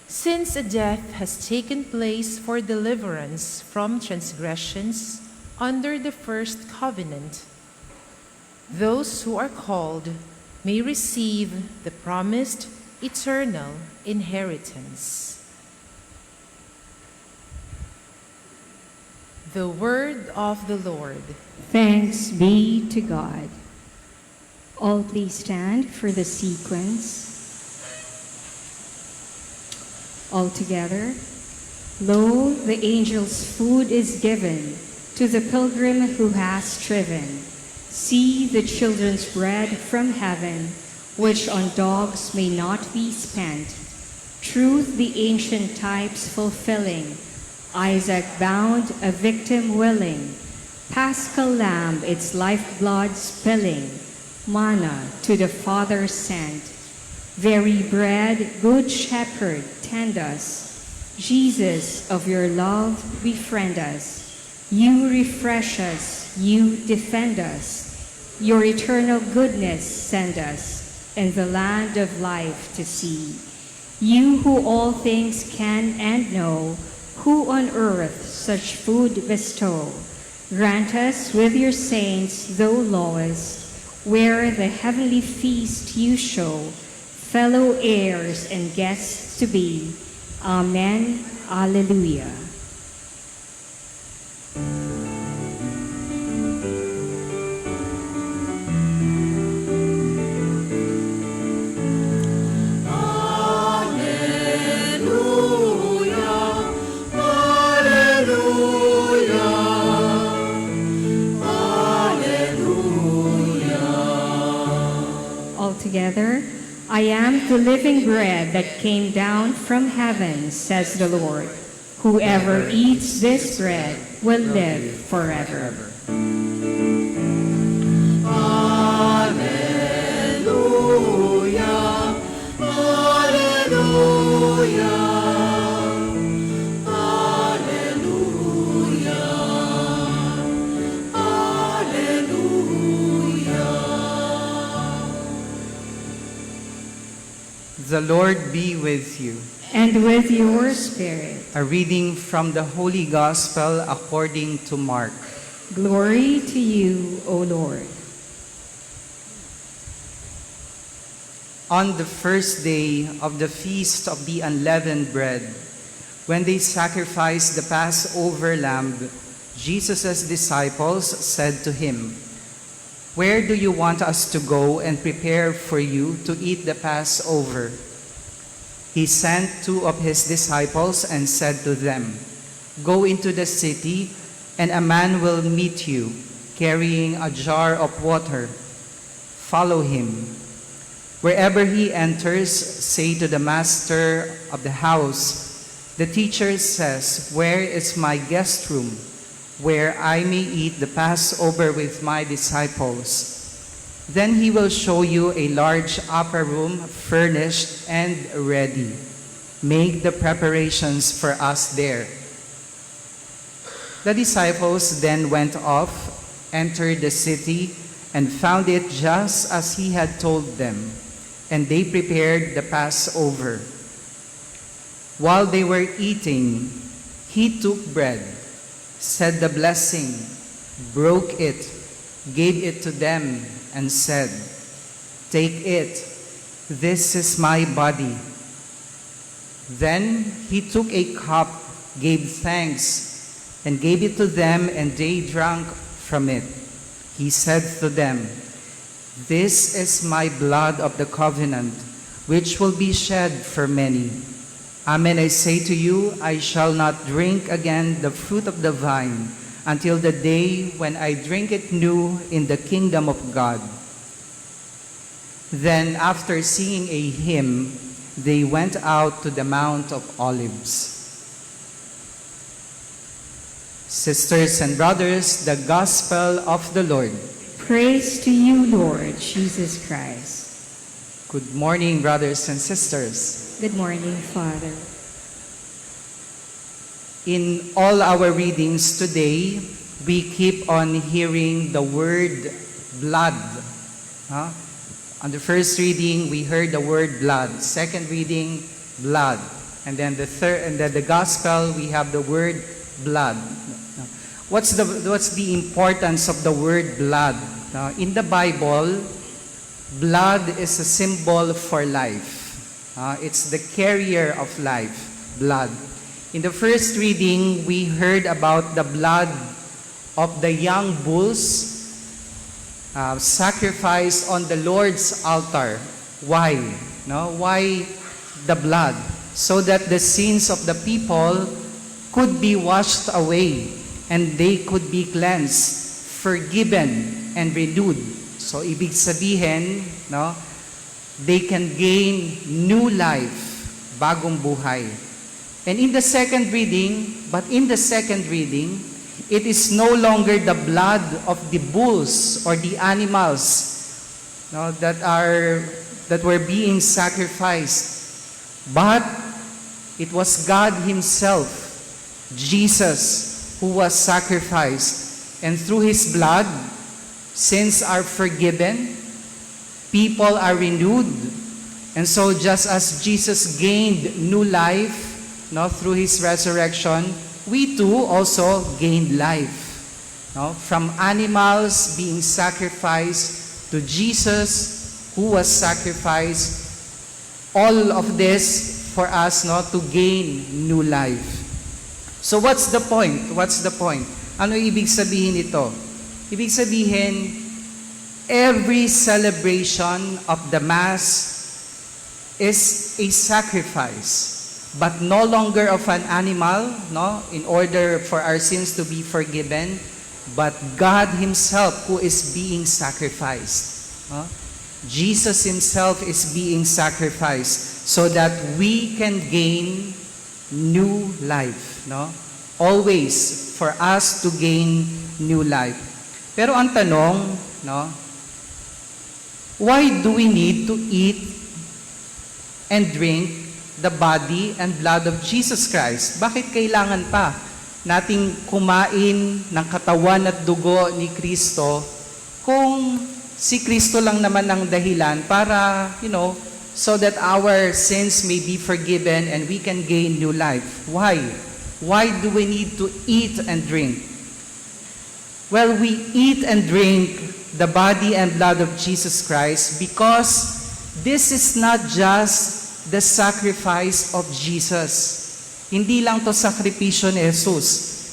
since a death has taken place for deliverance from transgressions under the first covenant. Those who are called may receive the promised eternal inheritance. The word of the Lord. Thanks be to God. All please stand for the sequence. All together. Lo, the angel's food is given to the pilgrim who has striven. See the children's bread from heaven, which on dogs may not be spent. Truth the ancient types fulfilling, Isaac bound, a victim willing, Paschal lamb its lifeblood spilling, manna to the Father sent. Very bread, good shepherd, tend us. Jesus, of your love, befriend us. You refresh us, you defend us. Your eternal goodness send us, and the land of life to see. You who all things can and know, who on earth such food bestow, grant us with your saints, though lowest, where the heavenly feast you show, fellow heirs and guests to be. Amen. Alleluia. Together, I am the living bread that came down from heaven, says the Lord. Whoever eats this bread will live forever. Alleluia, alleluia, alleluia, alleluia. The Lord be with you. And with your spirit. A reading from the Holy Gospel according to Mark. Glory to you, O Lord. On the first day of the Feast of the Unleavened Bread, when they sacrificed the Passover lamb, Jesus' disciples said to him, "Where do you want us to go and prepare for you to eat the Passover?" He sent two of his disciples and said to them, "Go into the city, and a man will meet you, carrying a jar of water. Follow him. Wherever he enters, say to the master of the house, 'The teacher says, where is my guest room, where I may eat the Passover with my disciples?' Then he will show you a large upper room furnished and ready. Make the preparations for us there." The disciples then went off, entered the city, and found it just as he had told them, and they prepared the Passover. While they were eating, he took bread, said the blessing, broke it, gave it to them, and said, "Take it, this is my body." Then he took a cup, gave thanks, and gave it to them, and they drank from it. He said to them, "This is my blood of the covenant, which will be shed for many. Amen, I say to you, I shall not drink again the fruit of the vine until the day when I drink it new in the kingdom of God." Then, after singing a hymn, they went out to the Mount of Olives. Sisters and brothers, the Gospel of the Lord. Praise to you, Lord Jesus Christ. Good morning, brothers and sisters. Good morning, Father. In all our readings today, we keep on hearing the word blood. Huh? On the first reading, we heard the word blood. Second reading, blood. And then the gospel, we have the word blood. What's the importance of the word blood? In the Bible, blood is a symbol for life. It's the carrier of life, blood. In the first reading, we heard about the blood of the young bulls sacrificed on the Lord's altar. Why? Why the blood? So that the sins of the people could be washed away and they could be cleansed, forgiven, and renewed. So, ibig sabihin, they can gain new life, bagong buhay. And in the second reading, it is no longer the blood of the bulls or the animals that were being sacrificed, but it was God Himself, Jesus, who was sacrificed. And through His blood, sins are forgiven, people are renewed. And so just as Jesus gained new life through His resurrection, we too also gained life. From animals being sacrificed to Jesus who was sacrificed, all of this for us to gain new life. So what's the point? Ano ibig sabihin ito? Ibig sabihin, every celebration of the Mass is a sacrifice, but no longer of an animal, in order for our sins to be forgiven, but God Himself who is being sacrificed. Jesus Himself is being sacrificed so that we can gain new life. Always for us to gain new life. Pero ang tanong, why do we need to eat and drink the body and blood of Jesus Christ? Bakit kailangan pa nating kumain ng katawan at dugo ni Kristo kung si Kristo lang naman ang dahilan para, so that our sins may be forgiven and we can gain new life? Why? Why do we need to eat and drink? Well, we eat and drink the body and blood of Jesus Christ because this is not just the sacrifice of Jesus. Hindi lang to sakripisyo ni Jesus.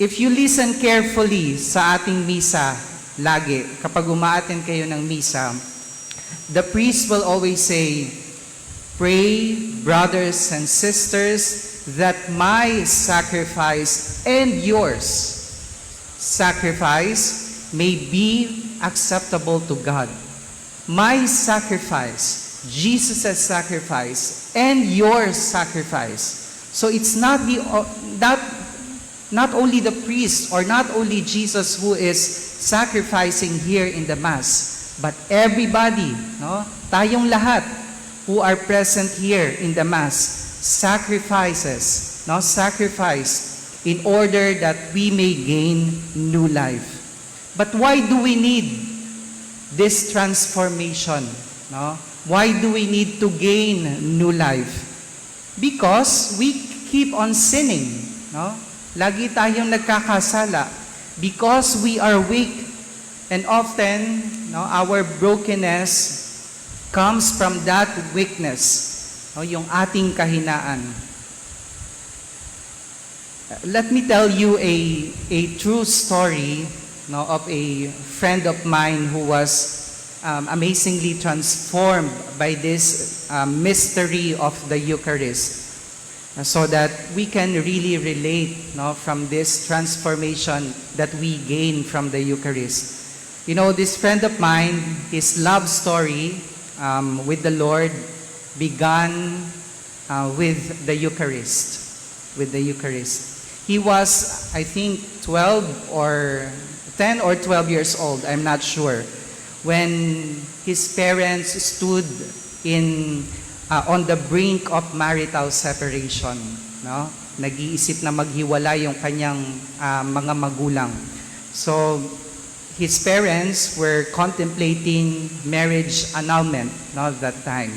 If you listen carefully sa ating misa, lagi, kapag umaattend kayo ng misa, the priest will always say, "Pray, brothers and sisters, that my sacrifice and yours sacrifice may be acceptable to God." My sacrifice, Jesus' sacrifice, and your sacrifice. So it's not only the priest or not only Jesus who is sacrificing here in the Mass, but everybody, tayong lahat who are present here in the Mass, sacrifice in order that we may gain new life. But why do we need this transformation? Why do we need to gain new life? Because we keep on sinning. Lagi tayong nagkakasala because we are weak. And often, our brokenness comes from that weakness, yung ating kahinaan. Let me tell you a true story of a friend of mine who was amazingly transformed by this mystery of the Eucharist, so that we can really relate from this transformation that we gain from the Eucharist. This friend of mine, his love story with the Lord began with the Eucharist. He was, I think, 10 or 12 years old, I'm not sure, when his parents stood on the brink of marital separation. Nag-iisip na maghiwala yung kanyang mga magulang. So, his parents were contemplating marriage annulment that time.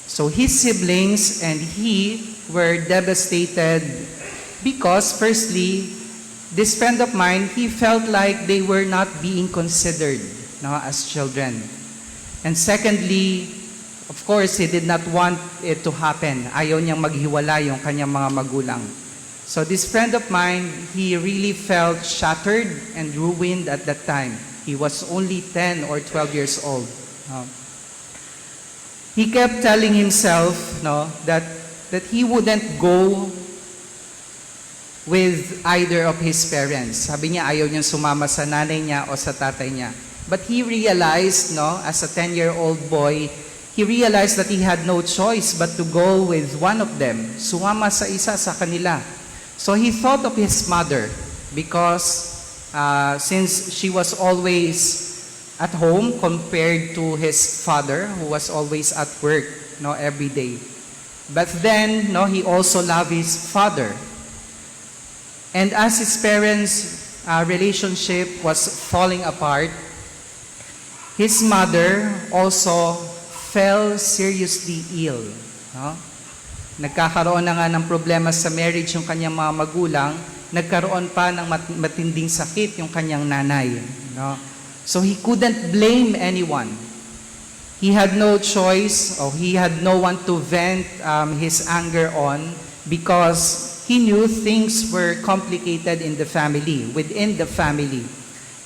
So his siblings and he were devastated because, firstly, this friend of mine, he felt like they were not being considered as children. And secondly, of course, he did not want it to happen. Ayaw niyang maghiwala yung kanyang mga magulang. So this friend of mine, he really felt shattered and ruined at that time. He was only 10 or 12 years old. He kept telling himself that he wouldn't go with either of his parents. Sabi niya, ayaw niyang sumama sa nanay niya o sa tatay niya. But he realized, as a 10-year-old boy, he realized that he had no choice but to go with one of them. Sumama sa isa sa kanila. So he thought of his mother because since she was always at home compared to his father who was always at work every day. But then he also loved his father. And as his parents' relationship was falling apart, his mother also fell seriously ill. Nagkakaroon na nga ng problema sa marriage yung kanyang mga magulang, nagkaroon pa ng matinding sakit yung kanyang nanay. So he couldn't blame anyone. He had no choice, or he had no one to vent his anger on, because he knew things were complicated in the family, within the family.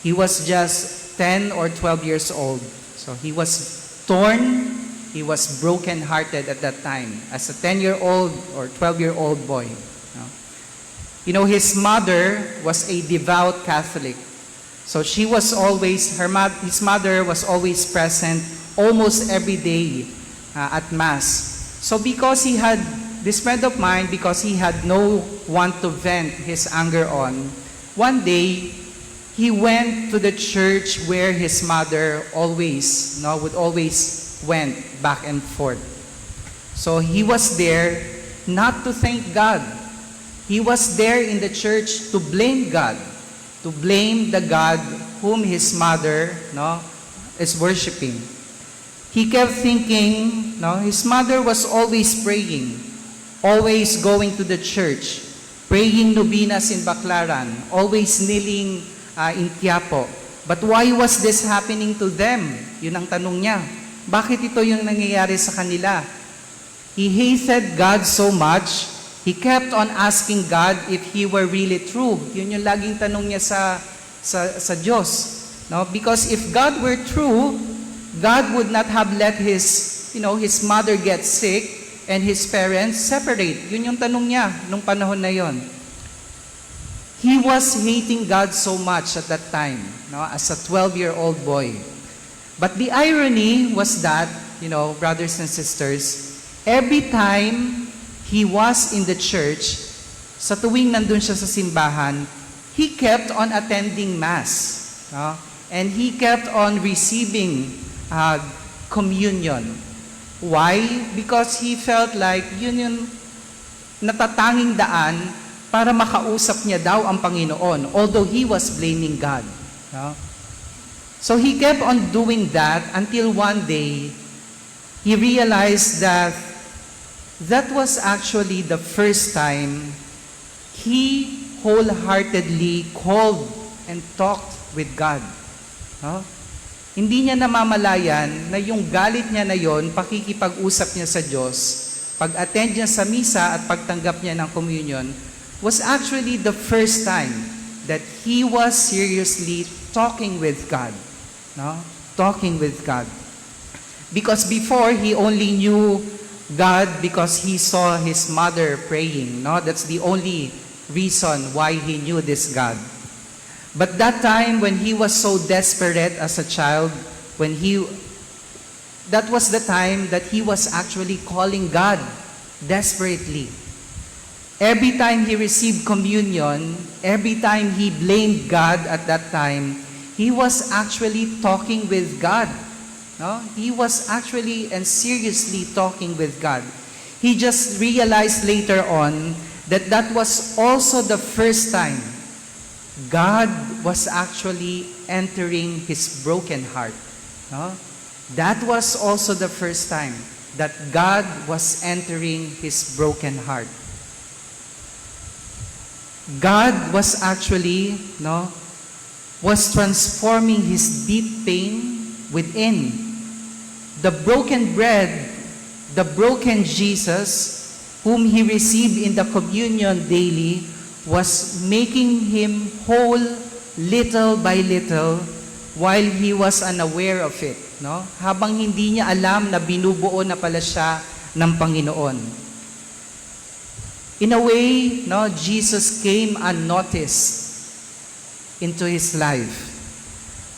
He was just 10 or 12 years old. So he was torn. He was broken-hearted at that time as a 10-year-old or 12-year-old boy. His mother was a devout Catholic. So she was always, his mother was always present almost every day at Mass. So because this friend of mine, because he had no one to vent his anger on, one day he went to the church where his mother would always went back and forth. So he was there not to thank God. He was there in the church to blame God, to blame the God whom his mother is worshiping. He kept thinking, his mother was always praying, always going to the church, praying novenas in Baclaran, always kneeling in Quiapo. But why was this happening to them? Yun ang tanong niya. Bakit ito yung nangyayari sa kanila? He hated God so much, he kept on asking God if He were really true. Yun yung laging tanong niya sa Diyos. Because if God were true, God would not have let his mother get sick and his parents separate. Yun yung tanong niya nung panahon na yon. He was hating God so much at that time, as a 12-year-old boy. But the irony was that, brothers and sisters, every time he was in the church, sa tuwing nandun siya sa simbahan, he kept on attending Mass. And he kept on receiving communion. Why? Because he felt like yun yung natatanging daan para makausap niya daw ang Panginoon, although he was blaming God. So he kept on doing that until one day, he realized that that was actually the first time he wholeheartedly called and talked with God. No? Hindi niya namamalayan na yung galit niya na yon, pakikipag-usap niya sa Diyos, pag-attend niya sa misa at pagtanggap niya ng communion, was actually the first time that he was seriously talking with God. No? Talking with God. Because before, he only knew God because he saw his mother praying. No? That's the only reason why he knew this God. But that time when he was so desperate as a child, that was the time that he was actually calling God desperately. Every time he received communion, every time he blamed God at that time, he was actually talking with God. No? He was actually and seriously talking with God. He just realized later on that that was also the first time God was actually entering his broken heart. No? That was also the first time that God was entering his broken heart. God was actually, was transforming his deep pain within. The broken bread, the broken Jesus, whom he received in the communion daily, was making him whole little by little while he was unaware of it. No? Habang hindi niya alam na binubuo na pala siya ng Panginoon. In a way, Jesus came unnoticed into his life.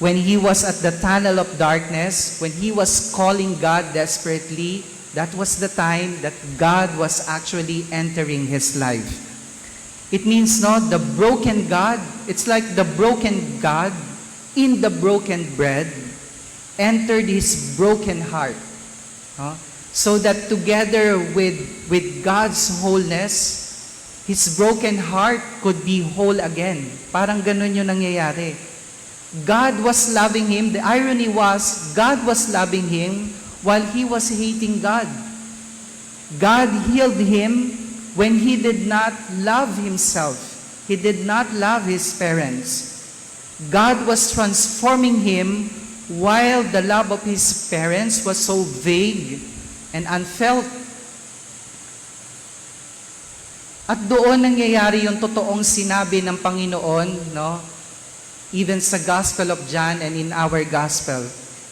When he was at the tunnel of darkness, when he was calling God desperately, that was the time that God was actually entering his life. It means the broken God, it's like the broken God in the broken bread entered his broken heart. So that together with God's wholeness, his broken heart could be whole again. Parang ganun yung nangyayari. God was loving him. The irony was, God was loving him while he was hating God. God healed him when he did not love himself. He did not love his parents. God was transforming him while the love of his parents was so vague and unfelt. At doon nangyayari yung totoong sinabi ng Panginoon, even sa Gospel of John and in our Gospel,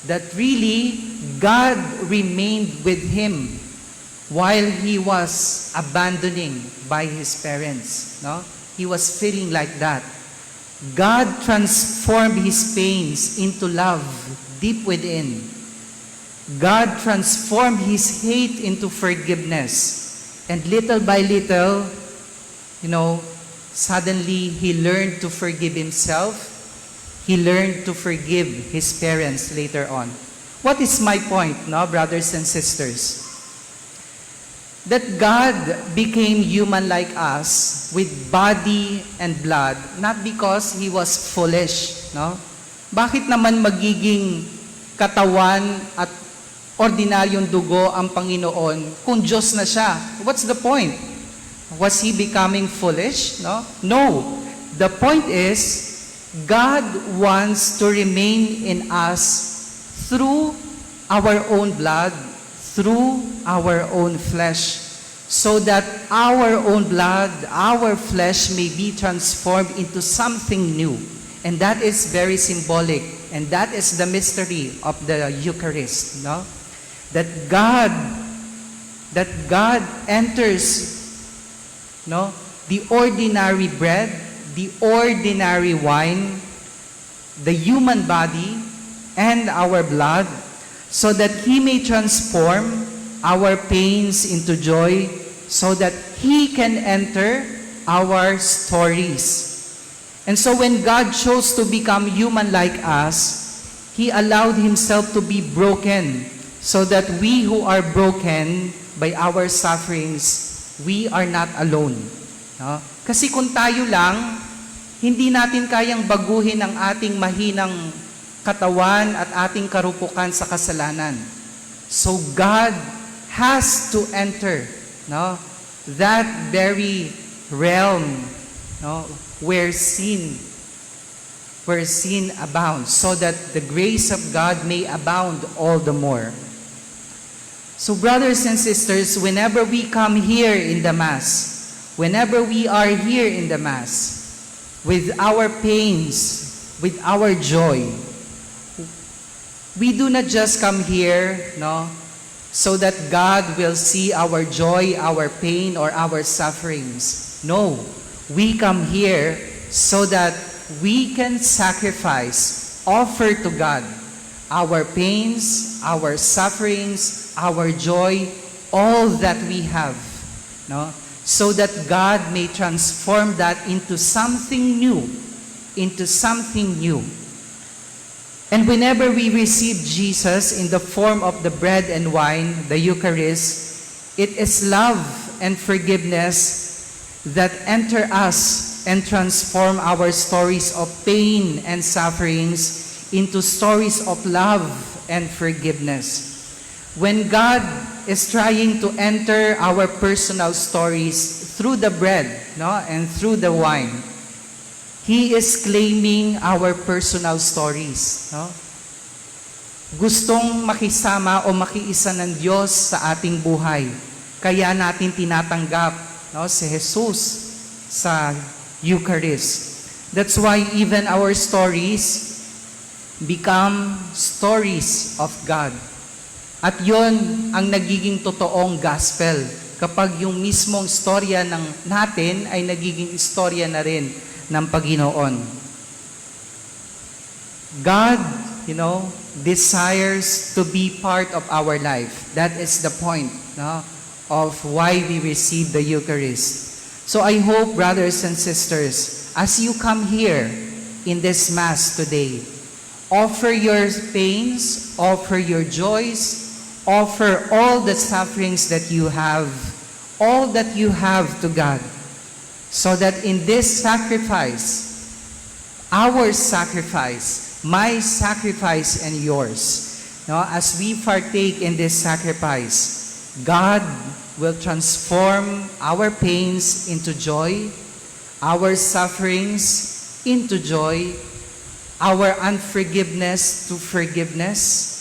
that really God remained with him while he was abandoning by his parents. He was feeling like that. God transformed his pains into love deep within. God transformed his hate into forgiveness. And little by little, suddenly he learned to forgive himself. He learned to forgive his parents later on. What is my point, brothers and sisters? That God became human like us with body and blood, not because he was foolish. Bakit naman magiging katawan at ordinaryong dugo ang Panginoon kung Diyos na siya? What's the point? Was he becoming foolish? No. The point is, God wants to remain in us through our own blood, through our own flesh, so that our own blood, our flesh may be transformed into something new. And that is very symbolic, and that is the mystery of the Eucharist, That God enters, the ordinary bread, the ordinary wine, the human body, and our blood, so that he may transform our pains into joy, so that he can enter our stories. And so when God chose to become human like us, he allowed himself to be broken, so that we who are broken by our sufferings, we are not alone. Kasi kung tayo lang, hindi natin kayang baguhin ang ating mahinang katawan at ating karupukan sa kasalanan. So God has to enter that very realm no, where sin abounds, so that the grace of God may abound all the more. So brothers and sisters, whenever we come here in the Mass, whenever we are here in the Mass, with our pains, with our joy, we do not just come here, no, so that God will see our joy, our pain, or our sufferings. No, we come here so that we can sacrifice, offer to God our pains, our sufferings, our joy, all that we have, no? So that God may transform that into something new, into something new. And whenever we receive Jesus in the form of the bread and wine, the Eucharist, it is love and forgiveness that enter us and transform our stories of pain and sufferings into stories of love and forgiveness. When God is trying to enter our personal stories through the bread, no, and through the wine, He is claiming our personal stories. No? Gustong makisama o makiisa ng Diyos sa ating buhay. Kaya natin tinatanggap, no, si Jesus sa Eucharist. That's why even our stories become stories of God. At yon ang nagiging totoong gospel. Kapag yung mismong istorya natin ay nagiging istorya na rin ng Panginoon. God, desires to be part of our life. That is the point, no, of why we receive the Eucharist. So I hope, brothers and sisters, as you come here in this Mass today, offer your pains, offer your joys, offer all the sufferings that you have, all that you have to God, so that in this sacrifice, our sacrifice, my sacrifice and yours, as we partake in this sacrifice, God will transform our pains into joy, our sufferings into joy, our unforgiveness to forgiveness,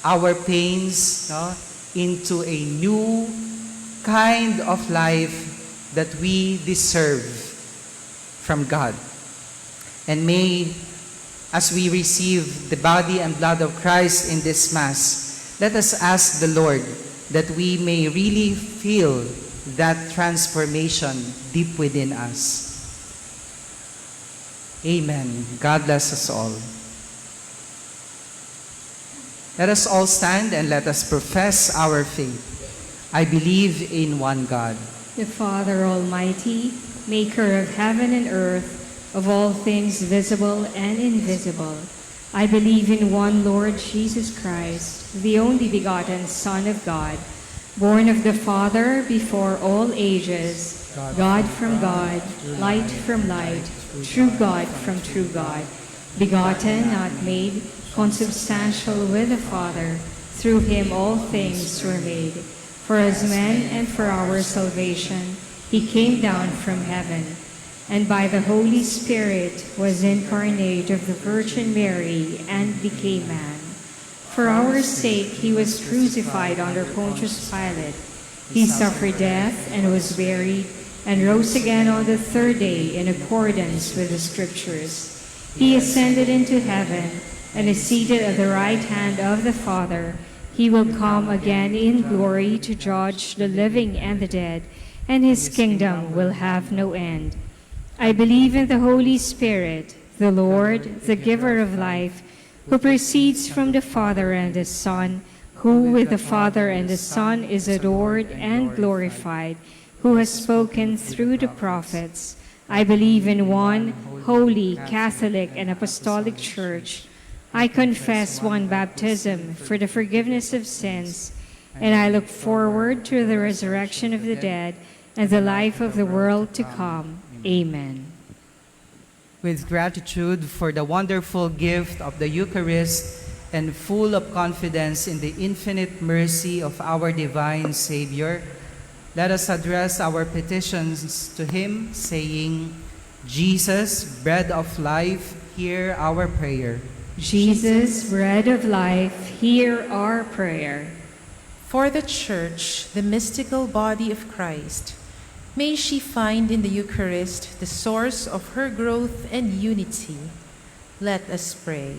our pains into a new kind of life that we deserve from God. And may, as we receive the body and blood of Christ in this Mass, let us ask the Lord that we may really feel that transformation deep within us. Amen. God bless us all. Let us all stand and let us profess our faith. I believe in one God, the Father Almighty, maker of heaven and earth, of all things visible and invisible. I believe in one Lord Jesus Christ, the only begotten Son of God, born of the Father before all ages, God from God, light from light, true God from true God, begotten, not made, consubstantial with the Father. Through him all things were made. For as man and for our salvation, he came down from heaven, and by the Holy Spirit was incarnate of the Virgin Mary and became man. For our sake he was crucified under Pontius Pilate. He suffered death and was buried, and rose again on the third day in accordance with the Scriptures. He ascended into heaven and is seated at the right hand of the Father. He will come again in glory to judge the living and the dead, and his kingdom will have no end. I believe in the Holy Spirit, the Lord, the giver of life, who proceeds from the Father and the Son, who with the Father and the Son is adored and glorified, who has spoken through the prophets. I believe in one holy, Catholic, and Apostolic Church. I confess one baptism for the forgiveness of sins, and I look forward to the resurrection of the dead and the life of the world to come. Amen. With gratitude for the wonderful gift of the Eucharist and full of confidence in the infinite mercy of our divine Savior, let us address our petitions to him, saying, Jesus, bread of life, hear our prayer. Jesus, bread of life, hear our prayer. For the Church, the mystical body of Christ, may she find in the Eucharist the source of her growth and unity. Let us pray.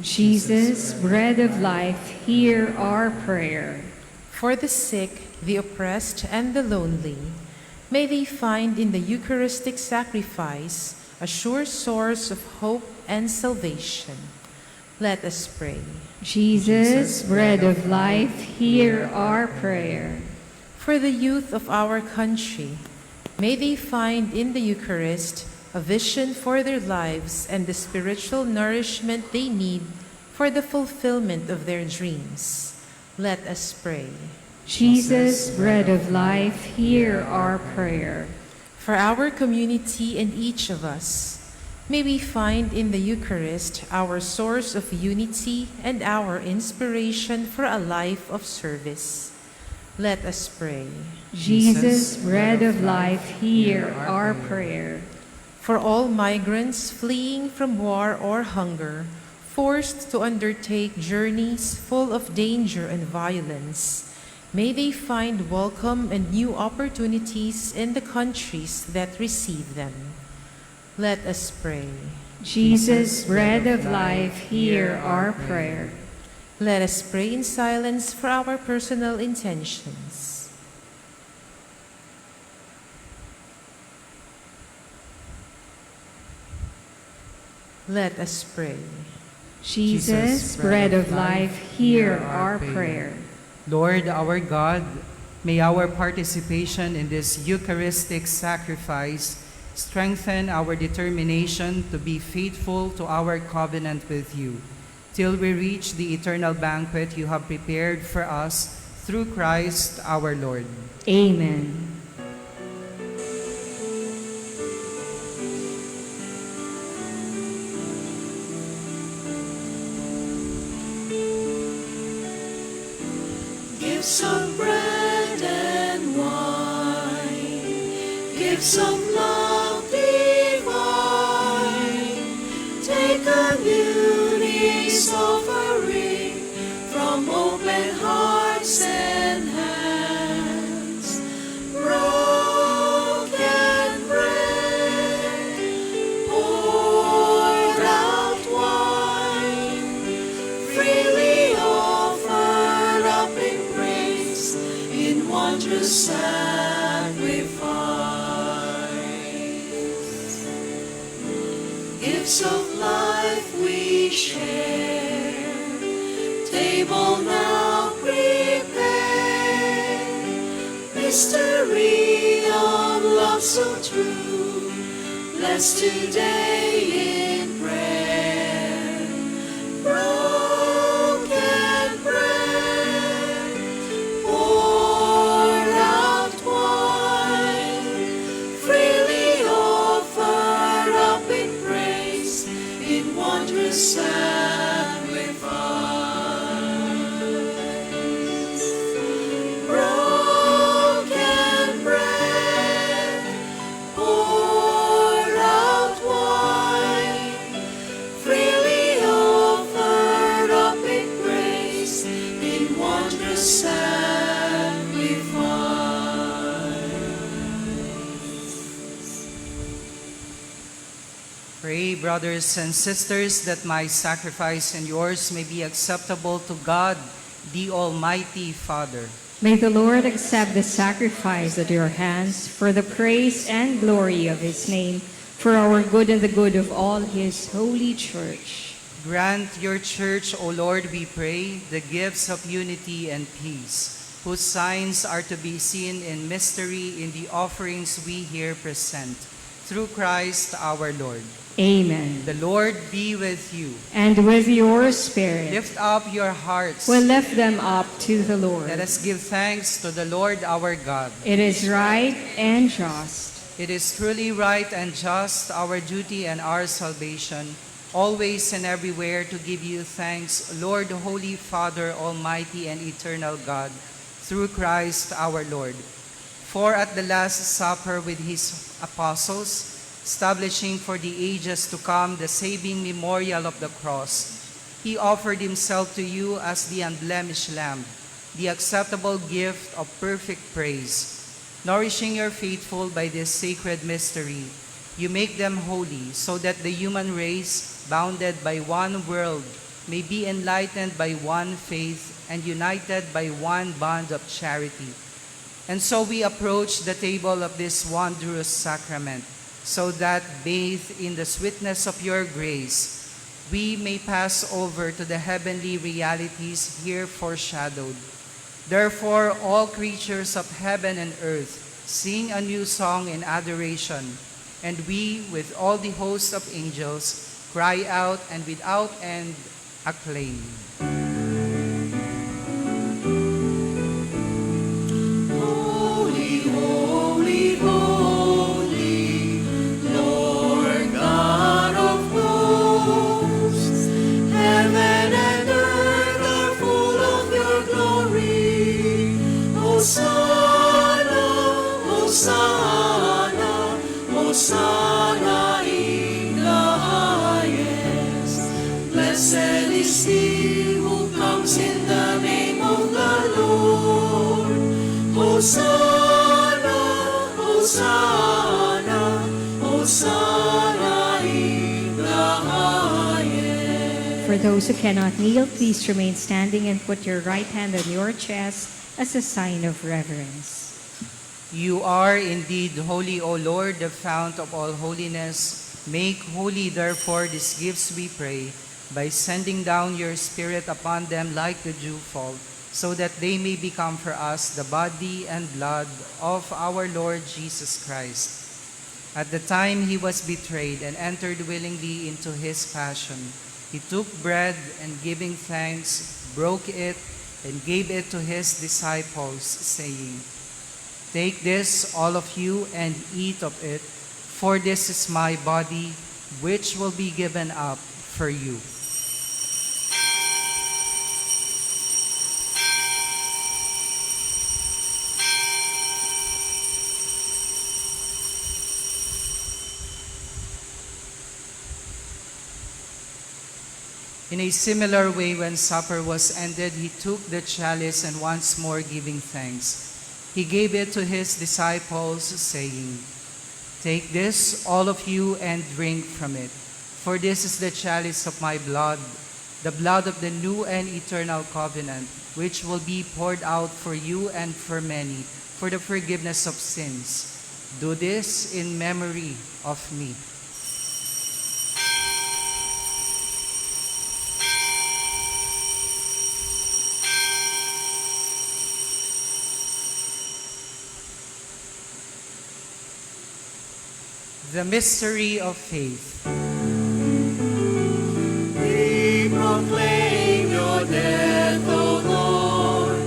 Jesus, bread of life, hear our prayer. For the sick, the oppressed, and the lonely, may they find in the Eucharistic sacrifice a sure source of hope and salvation. Let us pray. Jesus, bread of life, hear our prayer. For the youth of our country, may they find in the Eucharist a vision for their lives and the spiritual nourishment they need for the fulfillment of their dreams. Let us pray. Jesus, bread of life, hear our prayer. For our community and each of us, may we find in the Eucharist our source of unity and our inspiration for a life of service. Let us pray. Jesus, bread of life, hear our prayer. For all migrants fleeing from war or hunger, forced to undertake journeys full of danger and violence, may they find welcome and new opportunities in the countries that receive them. Let us pray. Jesus, bread of life, hear our prayer. Let us pray in silence for our personal intentions. Let us pray. Jesus, bread of life, hear our prayer. Lord our God, may our participation in this Eucharistic sacrifice strengthen our determination to be faithful to our covenant with you, till we reach the eternal banquet you have prepared for us through Christ our Lord. Amen. Give some bread and wine, give some love divine, take a beauty's offering from open hearts and hands, broken bread, poured out wine, freely offered up in praise, in wondrous sacrifice. Gifts of life we share, table now prepare, mystery of love so true, blessed today in prayer. Broken bread, poured out wine, freely offered up in praise, in wondrous sacrifice. Broken bread, poured out wine, freely offered up in praise, in wondrous sacrifice. Pray, brothers and sisters, that my sacrifice and yours may be acceptable to God, the Almighty Father. May the Lord accept the sacrifice at your hands for the praise and glory of his name, for our good and the good of all his holy church. Grant your church, O Lord, we pray, the gifts of unity and peace, whose signs are to be seen in mystery in the offerings we here present. Through Christ our Lord. Amen. The Lord be with you. And with your spirit, Lift up your hearts. we lift them up to the Lord. Let us give thanks to the Lord our God. It is right and just. It is truly right and just, our duty and our salvation, always and everywhere to give you thanks, Lord, Holy Father, Almighty and eternal God, through Christ our Lord. For at the Last Supper with his apostles, establishing for the ages to come the saving memorial of the cross. He offered himself to you as the unblemished lamb, the acceptable gift of perfect praise. Nourishing your faithful by this sacred mystery, you make them holy, so that the human race, bounded by one world, may be enlightened by one faith and united by one bond of charity. And so we approach the table of this wondrous sacrament, so that, bathed in the sweetness of your grace, we may pass over to the heavenly realities here foreshadowed. Therefore, all creatures of heaven and earth sing a new song in adoration, and we, with all the host of angels, cry out and without end acclaim. Holy, holy, holy, Lord God of hosts, heaven and earth are full of your glory. Hosanna, Hosanna, Hosanna in the highest. Blessed is he who comes in the name of the Lord. Hosanna, Hosanna, Hosanna in the highest. For those who cannot kneel, please remain standing and put your right hand on your chest as a sign of reverence. You are indeed holy, O Lord, the fount of all holiness. Make holy, therefore, these gifts, we pray, by sending down your Spirit upon them like the dewfall, so that they may become for us the body and blood of our Lord Jesus Christ. At the time he was betrayed and entered willingly into his passion, he took bread and, giving thanks, broke it and gave it to his disciples, saying, "Take this, all of you, and eat of it, for this is my body, which will be given up for you." In a similar way, when supper was ended, he took the chalice and once more giving thanks, he gave it to his disciples, saying, "Take this, all of you, and drink from it. For this is the chalice of my blood, the blood of the new and eternal covenant, which will be poured out for you and for many for the forgiveness of sins. Do this in memory of me." The mystery of faith. We proclaim your death, O Lord,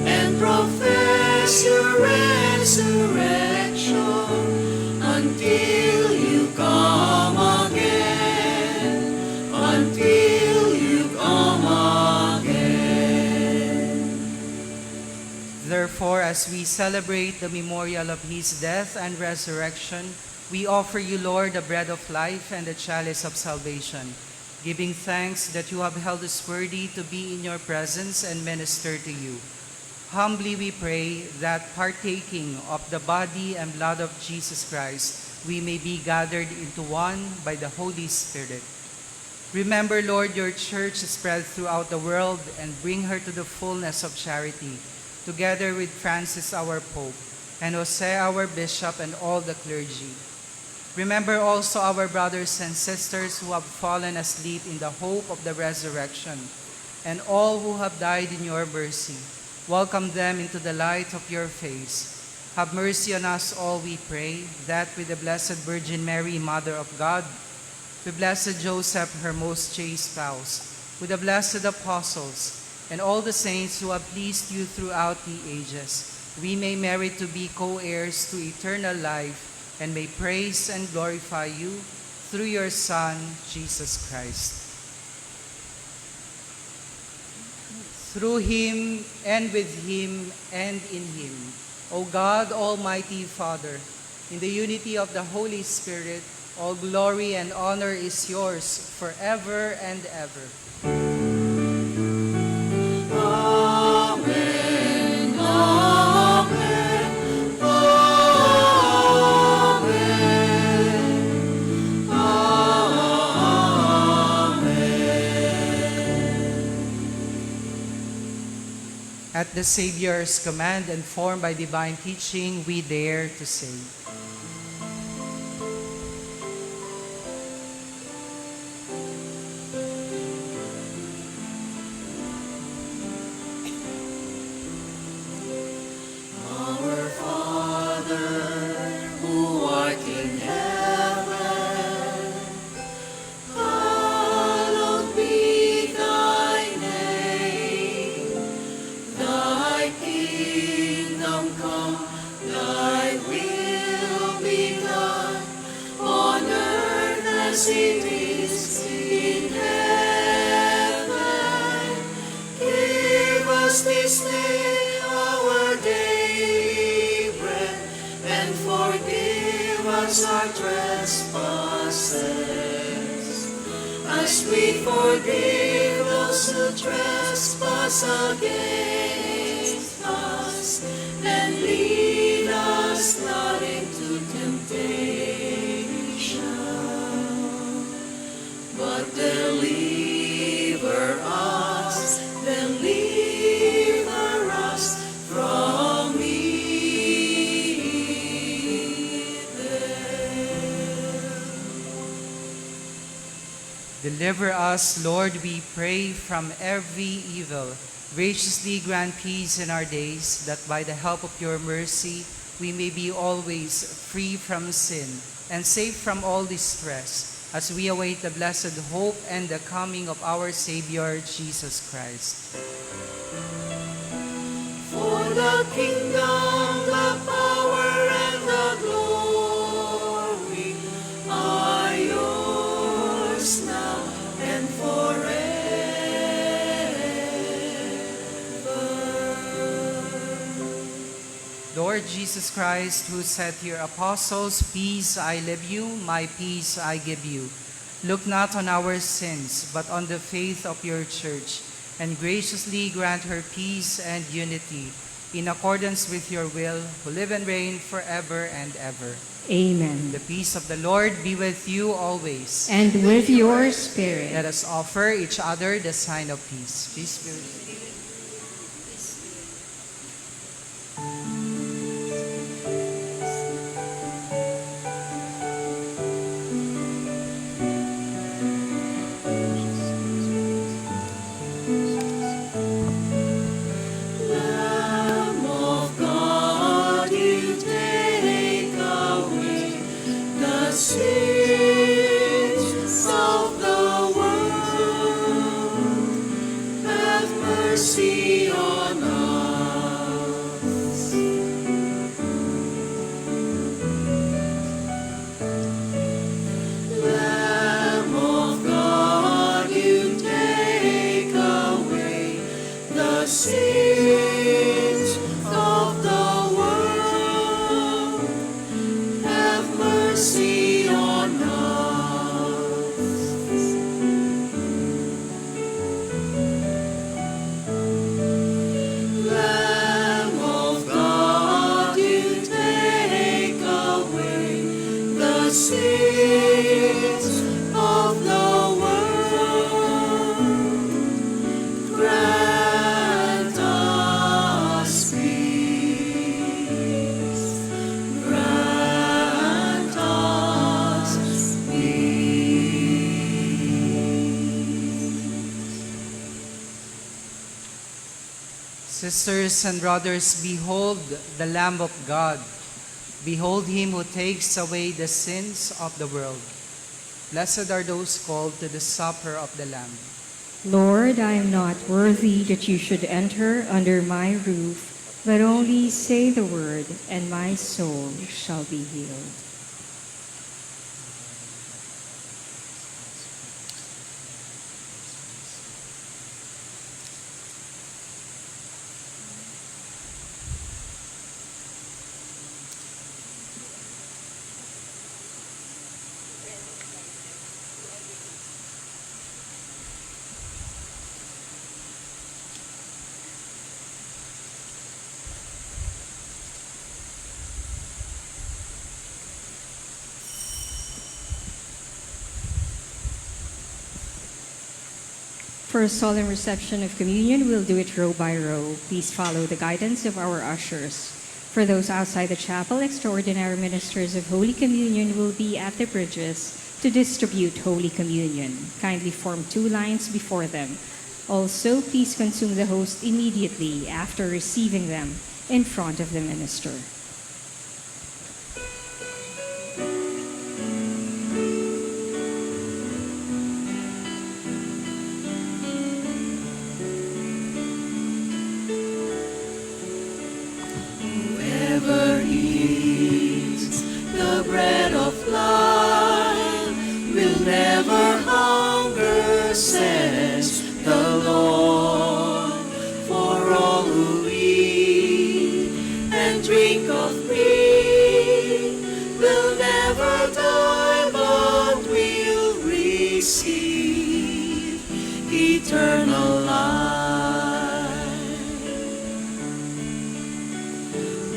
and profess your resurrection until you come again, until you come again. Therefore, as we celebrate the memorial of his death and resurrection, we offer you, Lord, the bread of life and the chalice of salvation, giving thanks that you have held us worthy to be in your presence and minister to you. Humbly we pray that, partaking of the body and blood of Jesus Christ, we may be gathered into one by the Holy Spirit. Remember, Lord, your church spread throughout the world and bring her to the fullness of charity, together with Francis our Pope, and Jose our Bishop, and all the clergy. Remember also our brothers and sisters who have fallen asleep in the hope of the resurrection, and all who have died in your mercy. Welcome them into the light of your face. Have mercy on us all, we pray, that with the Blessed Virgin Mary, Mother of God, with Blessed Joseph, her most chaste spouse, with the blessed apostles, and all the saints who have pleased you throughout the ages, we may merit to be co-heirs to eternal life, and may praise and glorify you through your Son, Jesus Christ. Through him, and with him, and in him, O God, Almighty Father, in the unity of the Holy Spirit, All glory and honor is yours forever and ever. Amen. Amen. Amen. Amen. At the Savior's command and formed by divine teaching, we dare to say, Our Father, who art in heaven, hallowed be thy name. Thy kingdom come, thy will be done, on earth as it is in heaven. Give us this day our daily bread, and forgive us our trespasses, as we forgive those who trespass against us. And lead us not into temptation, but deliver us from evil. Deliver us, Lord, we pray, from every evil. Graciously grant peace in our days, that by the help of your mercy we may be always free from sin and safe from all distress, as we await the blessed hope and the coming of our Savior, Jesus Christ. For the kingdom, the power, and the glory are yours now and forever. Lord Jesus Christ, who said to your apostles, "Peace I leave you, my peace I give you," look not on our sins, but on the faith of your church, and graciously grant her peace and unity, in accordance with your will, who live and reign forever and ever. Amen. The peace of the Lord be with you always. And with your spirit. Let us offer each other the sign of peace. Peace be with you. Lamb of God, you take away the sins of the world. Have mercy on us. Lamb of God, you take away the sins of the world. Have mercy on us. Lamb of God, you take away the sins of the world. Grant us peace. Grant us Sisters and brothers, behold the Lamb of God. Behold him who takes away the sins of the world. Blessed are those called to the supper of the Lamb. Lord, I am not worthy that you should enter under my roof, but only say the word, and my soul shall be healed. For a solemn reception of communion, we'll do it row by row. Please follow the guidance of our ushers. For those outside the chapel, extraordinary ministers of Holy Communion will be at the bridges to distribute Holy Communion. Kindly form 2 lines before them. Also, please consume the host immediately after receiving them in front of the minister. Whoever eats the bread of life will never hunger, says the Lord. For all who eat and drink of me will never die, but will receive eternal life.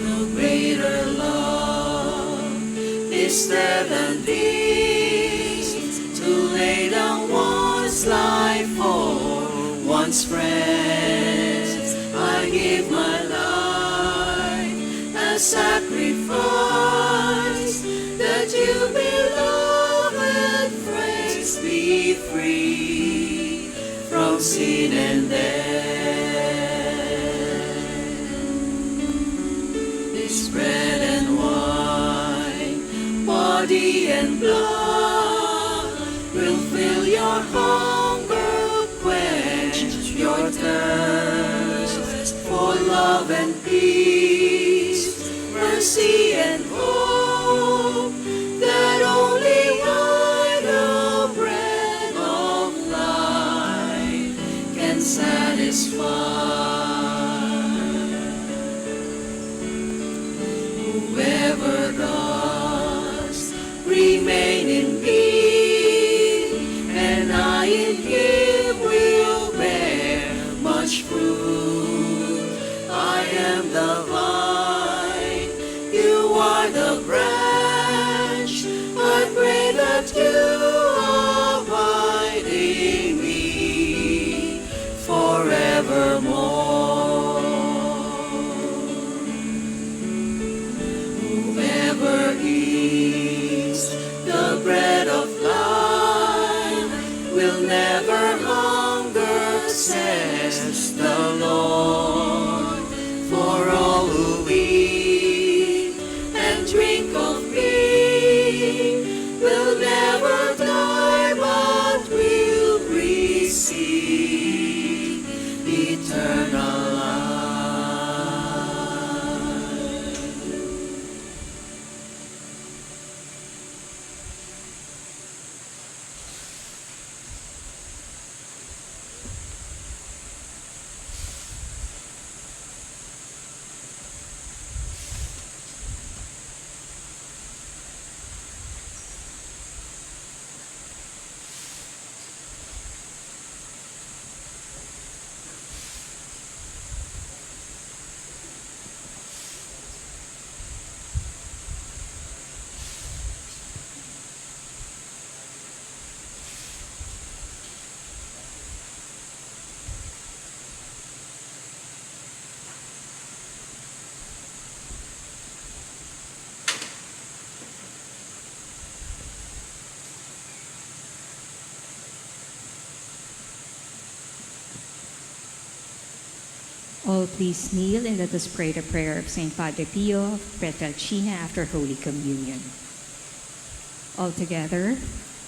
No greater love is there than this, to lay down one's life for one's friends. I give my life as sacrifice, that you, beloved friends, be free from sin and death. This bread and wine, body and blood, will fill your hunger, quench your thirst for love and peace, mercy and hope, that only by the bread of life can satisfy. Whoever does remain in me, and I in him, will bear much fruit. I am the vine, you are the branch. I pray that you abide in me forevermore. Whoever eats the bread of life will never hunger, says the Lord. For all who eat and drink of me will never die, but will receive eternal life. All please kneel and let us pray the prayer of St. Padre Pio of Petralcina after Holy Communion. All together,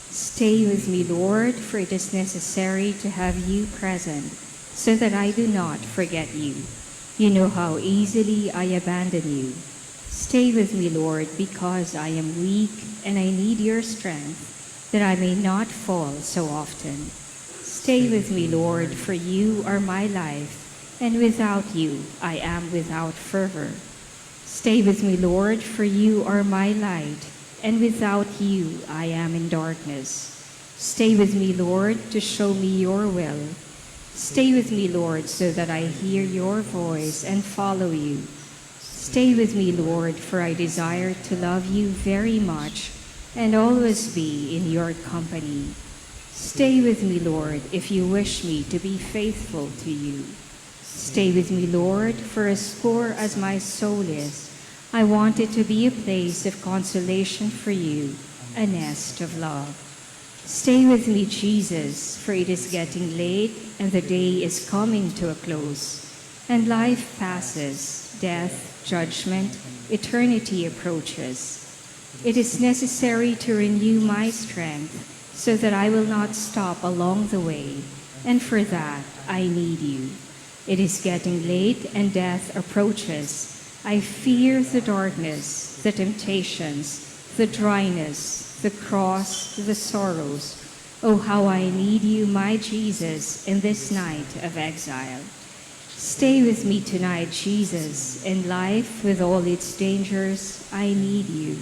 stay with me, Lord, for it is necessary to have you present, so that I do not forget you. You know how easily I abandon you. Stay with me, Lord, because I am weak and I need your strength, that I may not fall so often. Stay with me, Lord, for you are my life, and without you I am without fervor. Stay with me, Lord, for you are my light, and without you I am in darkness. Stay with me, Lord, to show me your will. Stay with me, Lord, so that I hear your voice and follow you. Stay with me, Lord, for I desire to love you very much and always be in your company. Stay with me, Lord, if you wish me to be faithful to you. Stay with me, Lord, for as poor as my soul is, I want it to be a place of consolation for you, a nest of love. Stay with me, Jesus, for it is getting late and the day is coming to a close. And life passes, death, judgment, eternity approaches. It is necessary to renew my strength so that I will not stop along the way, and for that I need you. It is getting late and death approaches. I fear the darkness, the temptations, the dryness, the cross, the sorrows. Oh, how I need you, my Jesus, in this night of exile. Stay with me tonight, Jesus. In life, with all its dangers, I need you.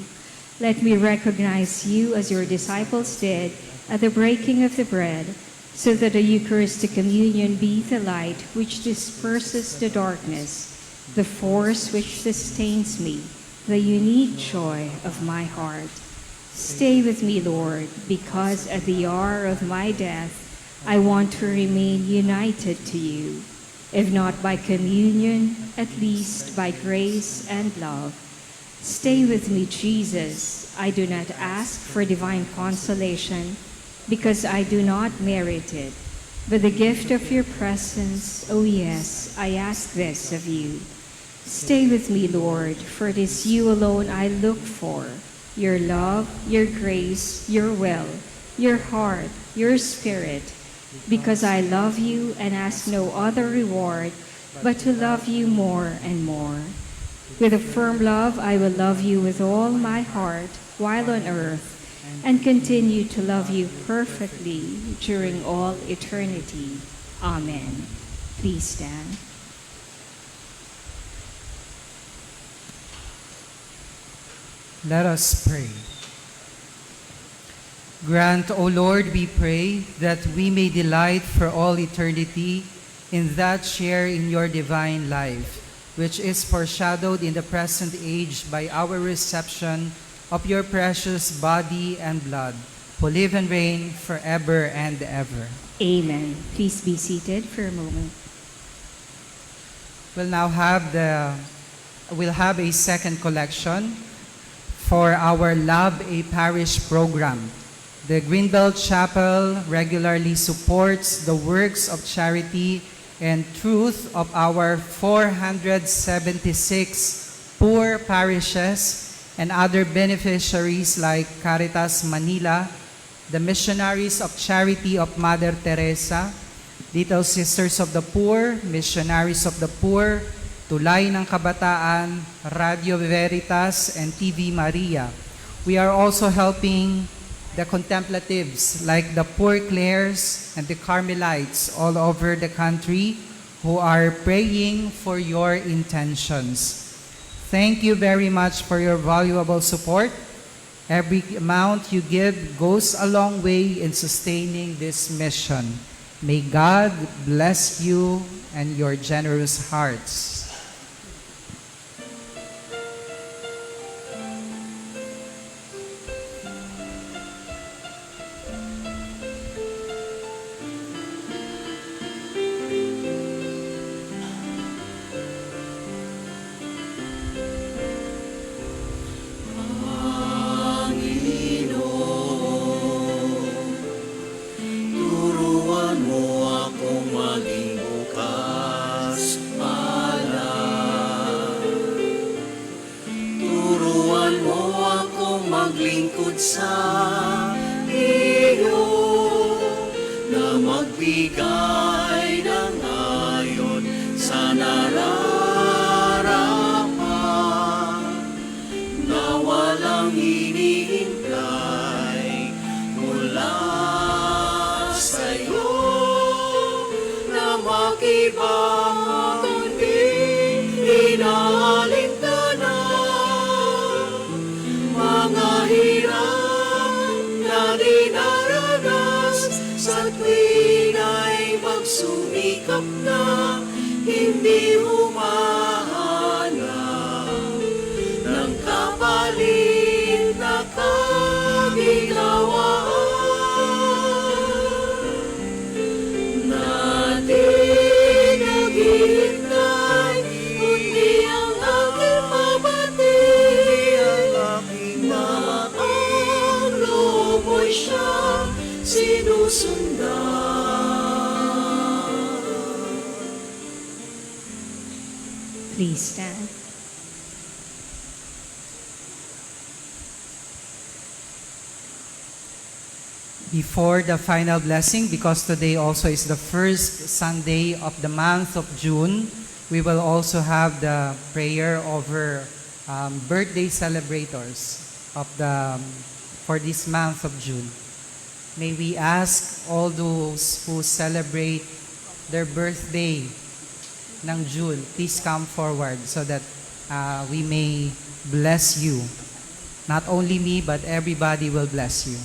Let me recognize you as your disciples did at the breaking of the bread, so that the Eucharistic communion be the light which disperses the darkness, the force which sustains me, the unique joy of my heart. Stay with me, Lord, because at the hour of my death, I want to remain united to you, if not by communion, at least by grace and love. Stay with me, Jesus. I do not ask for divine consolation, because I do not merit it, but the gift of your presence, oh yes, I ask this of you. Stay with me, Lord, for it is you alone I look for, your love, your grace, your will, your heart, your spirit, because I love you and ask no other reward but to love you more and more. With a firm love, I will love you with all my heart while on earth, and continue to love you perfectly during all eternity. Amen. Please stand. Let us pray. Grant, O Lord, we pray, that we may delight for all eternity in that share in your divine life, which is foreshadowed in the present age by our reception of your precious body and blood, who live and reign forever and ever. Amen. Please be seated for a moment. We'll have a second collection for our Love a Parish program. The Greenbelt Chapel regularly supports the works of charity and truth of our 476 poor parishes and other beneficiaries like Caritas Manila, the Missionaries of Charity of Mother Teresa, Little Sisters of the Poor, Missionaries of the Poor, Tulay ng Kabataan, Radio Veritas, and TV Maria. We are also helping the contemplatives like the Poor Clares and the Carmelites all over the country who are praying for your intentions. Thank you very much for your valuable support. Every amount you give goes a long way in sustaining this mission. May God bless you and your generous hearts. Turuan mo akong maging bukas palad. Turuan mo akong maglingkod sa iyo, na magbigay ng ayon sa nararapat, na walang hinihintay mula sa'yo, na makibang kundi inaalintana mga hirap na dinaranas sa tuwing ay magsumikap na hindi humahanap ng kapalit na kagigawaan. Please stand. Before the final blessing, because today also is the first Sunday of the month of June, we will also have the prayer over birthday celebrators of for this month of June. May we ask all those who celebrate their birthday ng June, please come forward so that we may bless you. Not only me, but everybody will bless you.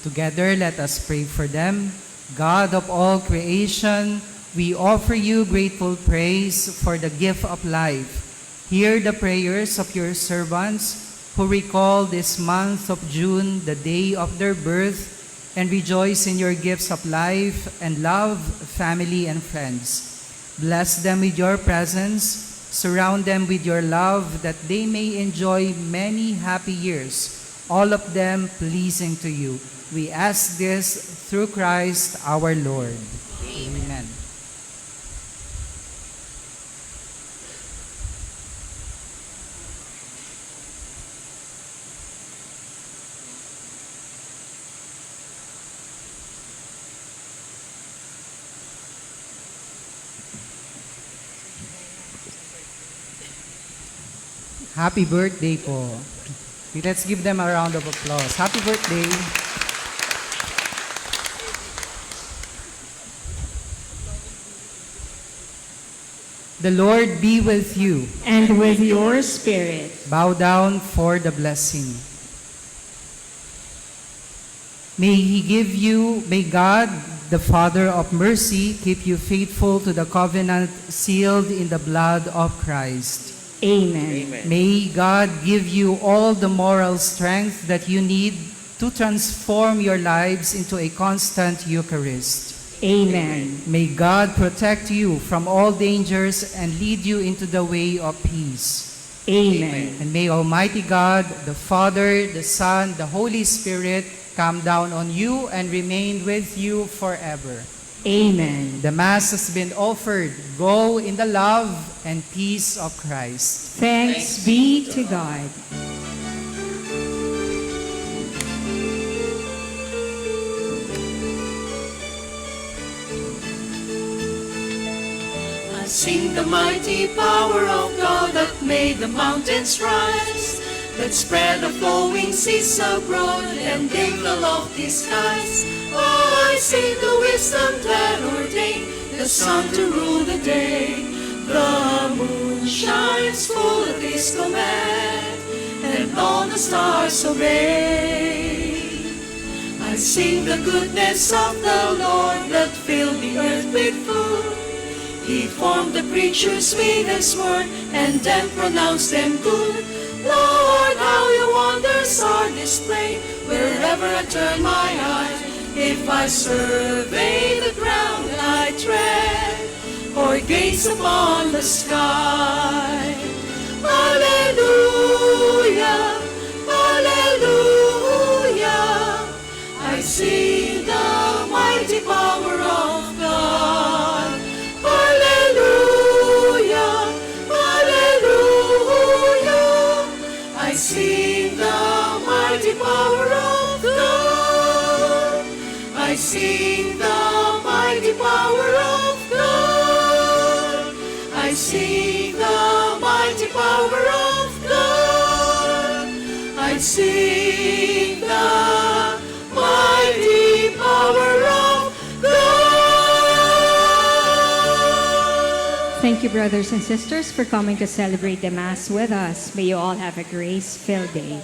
Together, let us pray for them. God of all creation, we offer you grateful praise for the gift of life. Hear the prayers of your servants who recall this month of June, the day of their birth, and rejoice in your gifts of life and love, family, and friends. Bless them with your presence. Surround them with your love that they may enjoy many happy years, all of them pleasing to you. We ask this through Christ our Lord. Amen. Happy birthday po. Let's give them a round of applause. Happy birthday. The Lord be with you. And with your spirit. Bow down for the blessing. May God, the Father of mercy, keep you faithful to the covenant sealed in the blood of Christ. Amen. May God give you all the moral strength that you need to transform your lives into a constant Eucharist. Amen. May God protect you from all dangers and lead you into the way of peace. Amen. And may Almighty God, the Father, the Son, the Holy Spirit, come down on you and remain with you forever. Amen. The Mass has been offered. Go in the love and peace of Christ. Thanks be to God. Sing the mighty power of God that made the mountains rise, that spread the flowing seas abroad and gave the lofty skies. Oh, I sing the wisdom that ordained the sun to rule the day. The moon shines full of his command, and all the stars obey. I sing the goodness of the Lord that filled the earth with food. He formed the creatures with His word, and then pronounced them good. Lord, how your wonders are displayed wherever I turn my eyes. If I survey the ground I tread, or gaze upon the sky. Hallelujah, hallelujah, I see the mighty power of God. I sing the mighty power of God. I sing the mighty power of God. I sing the mighty power of God. I sing the mighty power of God. Thank you, brothers and sisters, for coming to celebrate the Mass with us. May you all have a grace-filled day.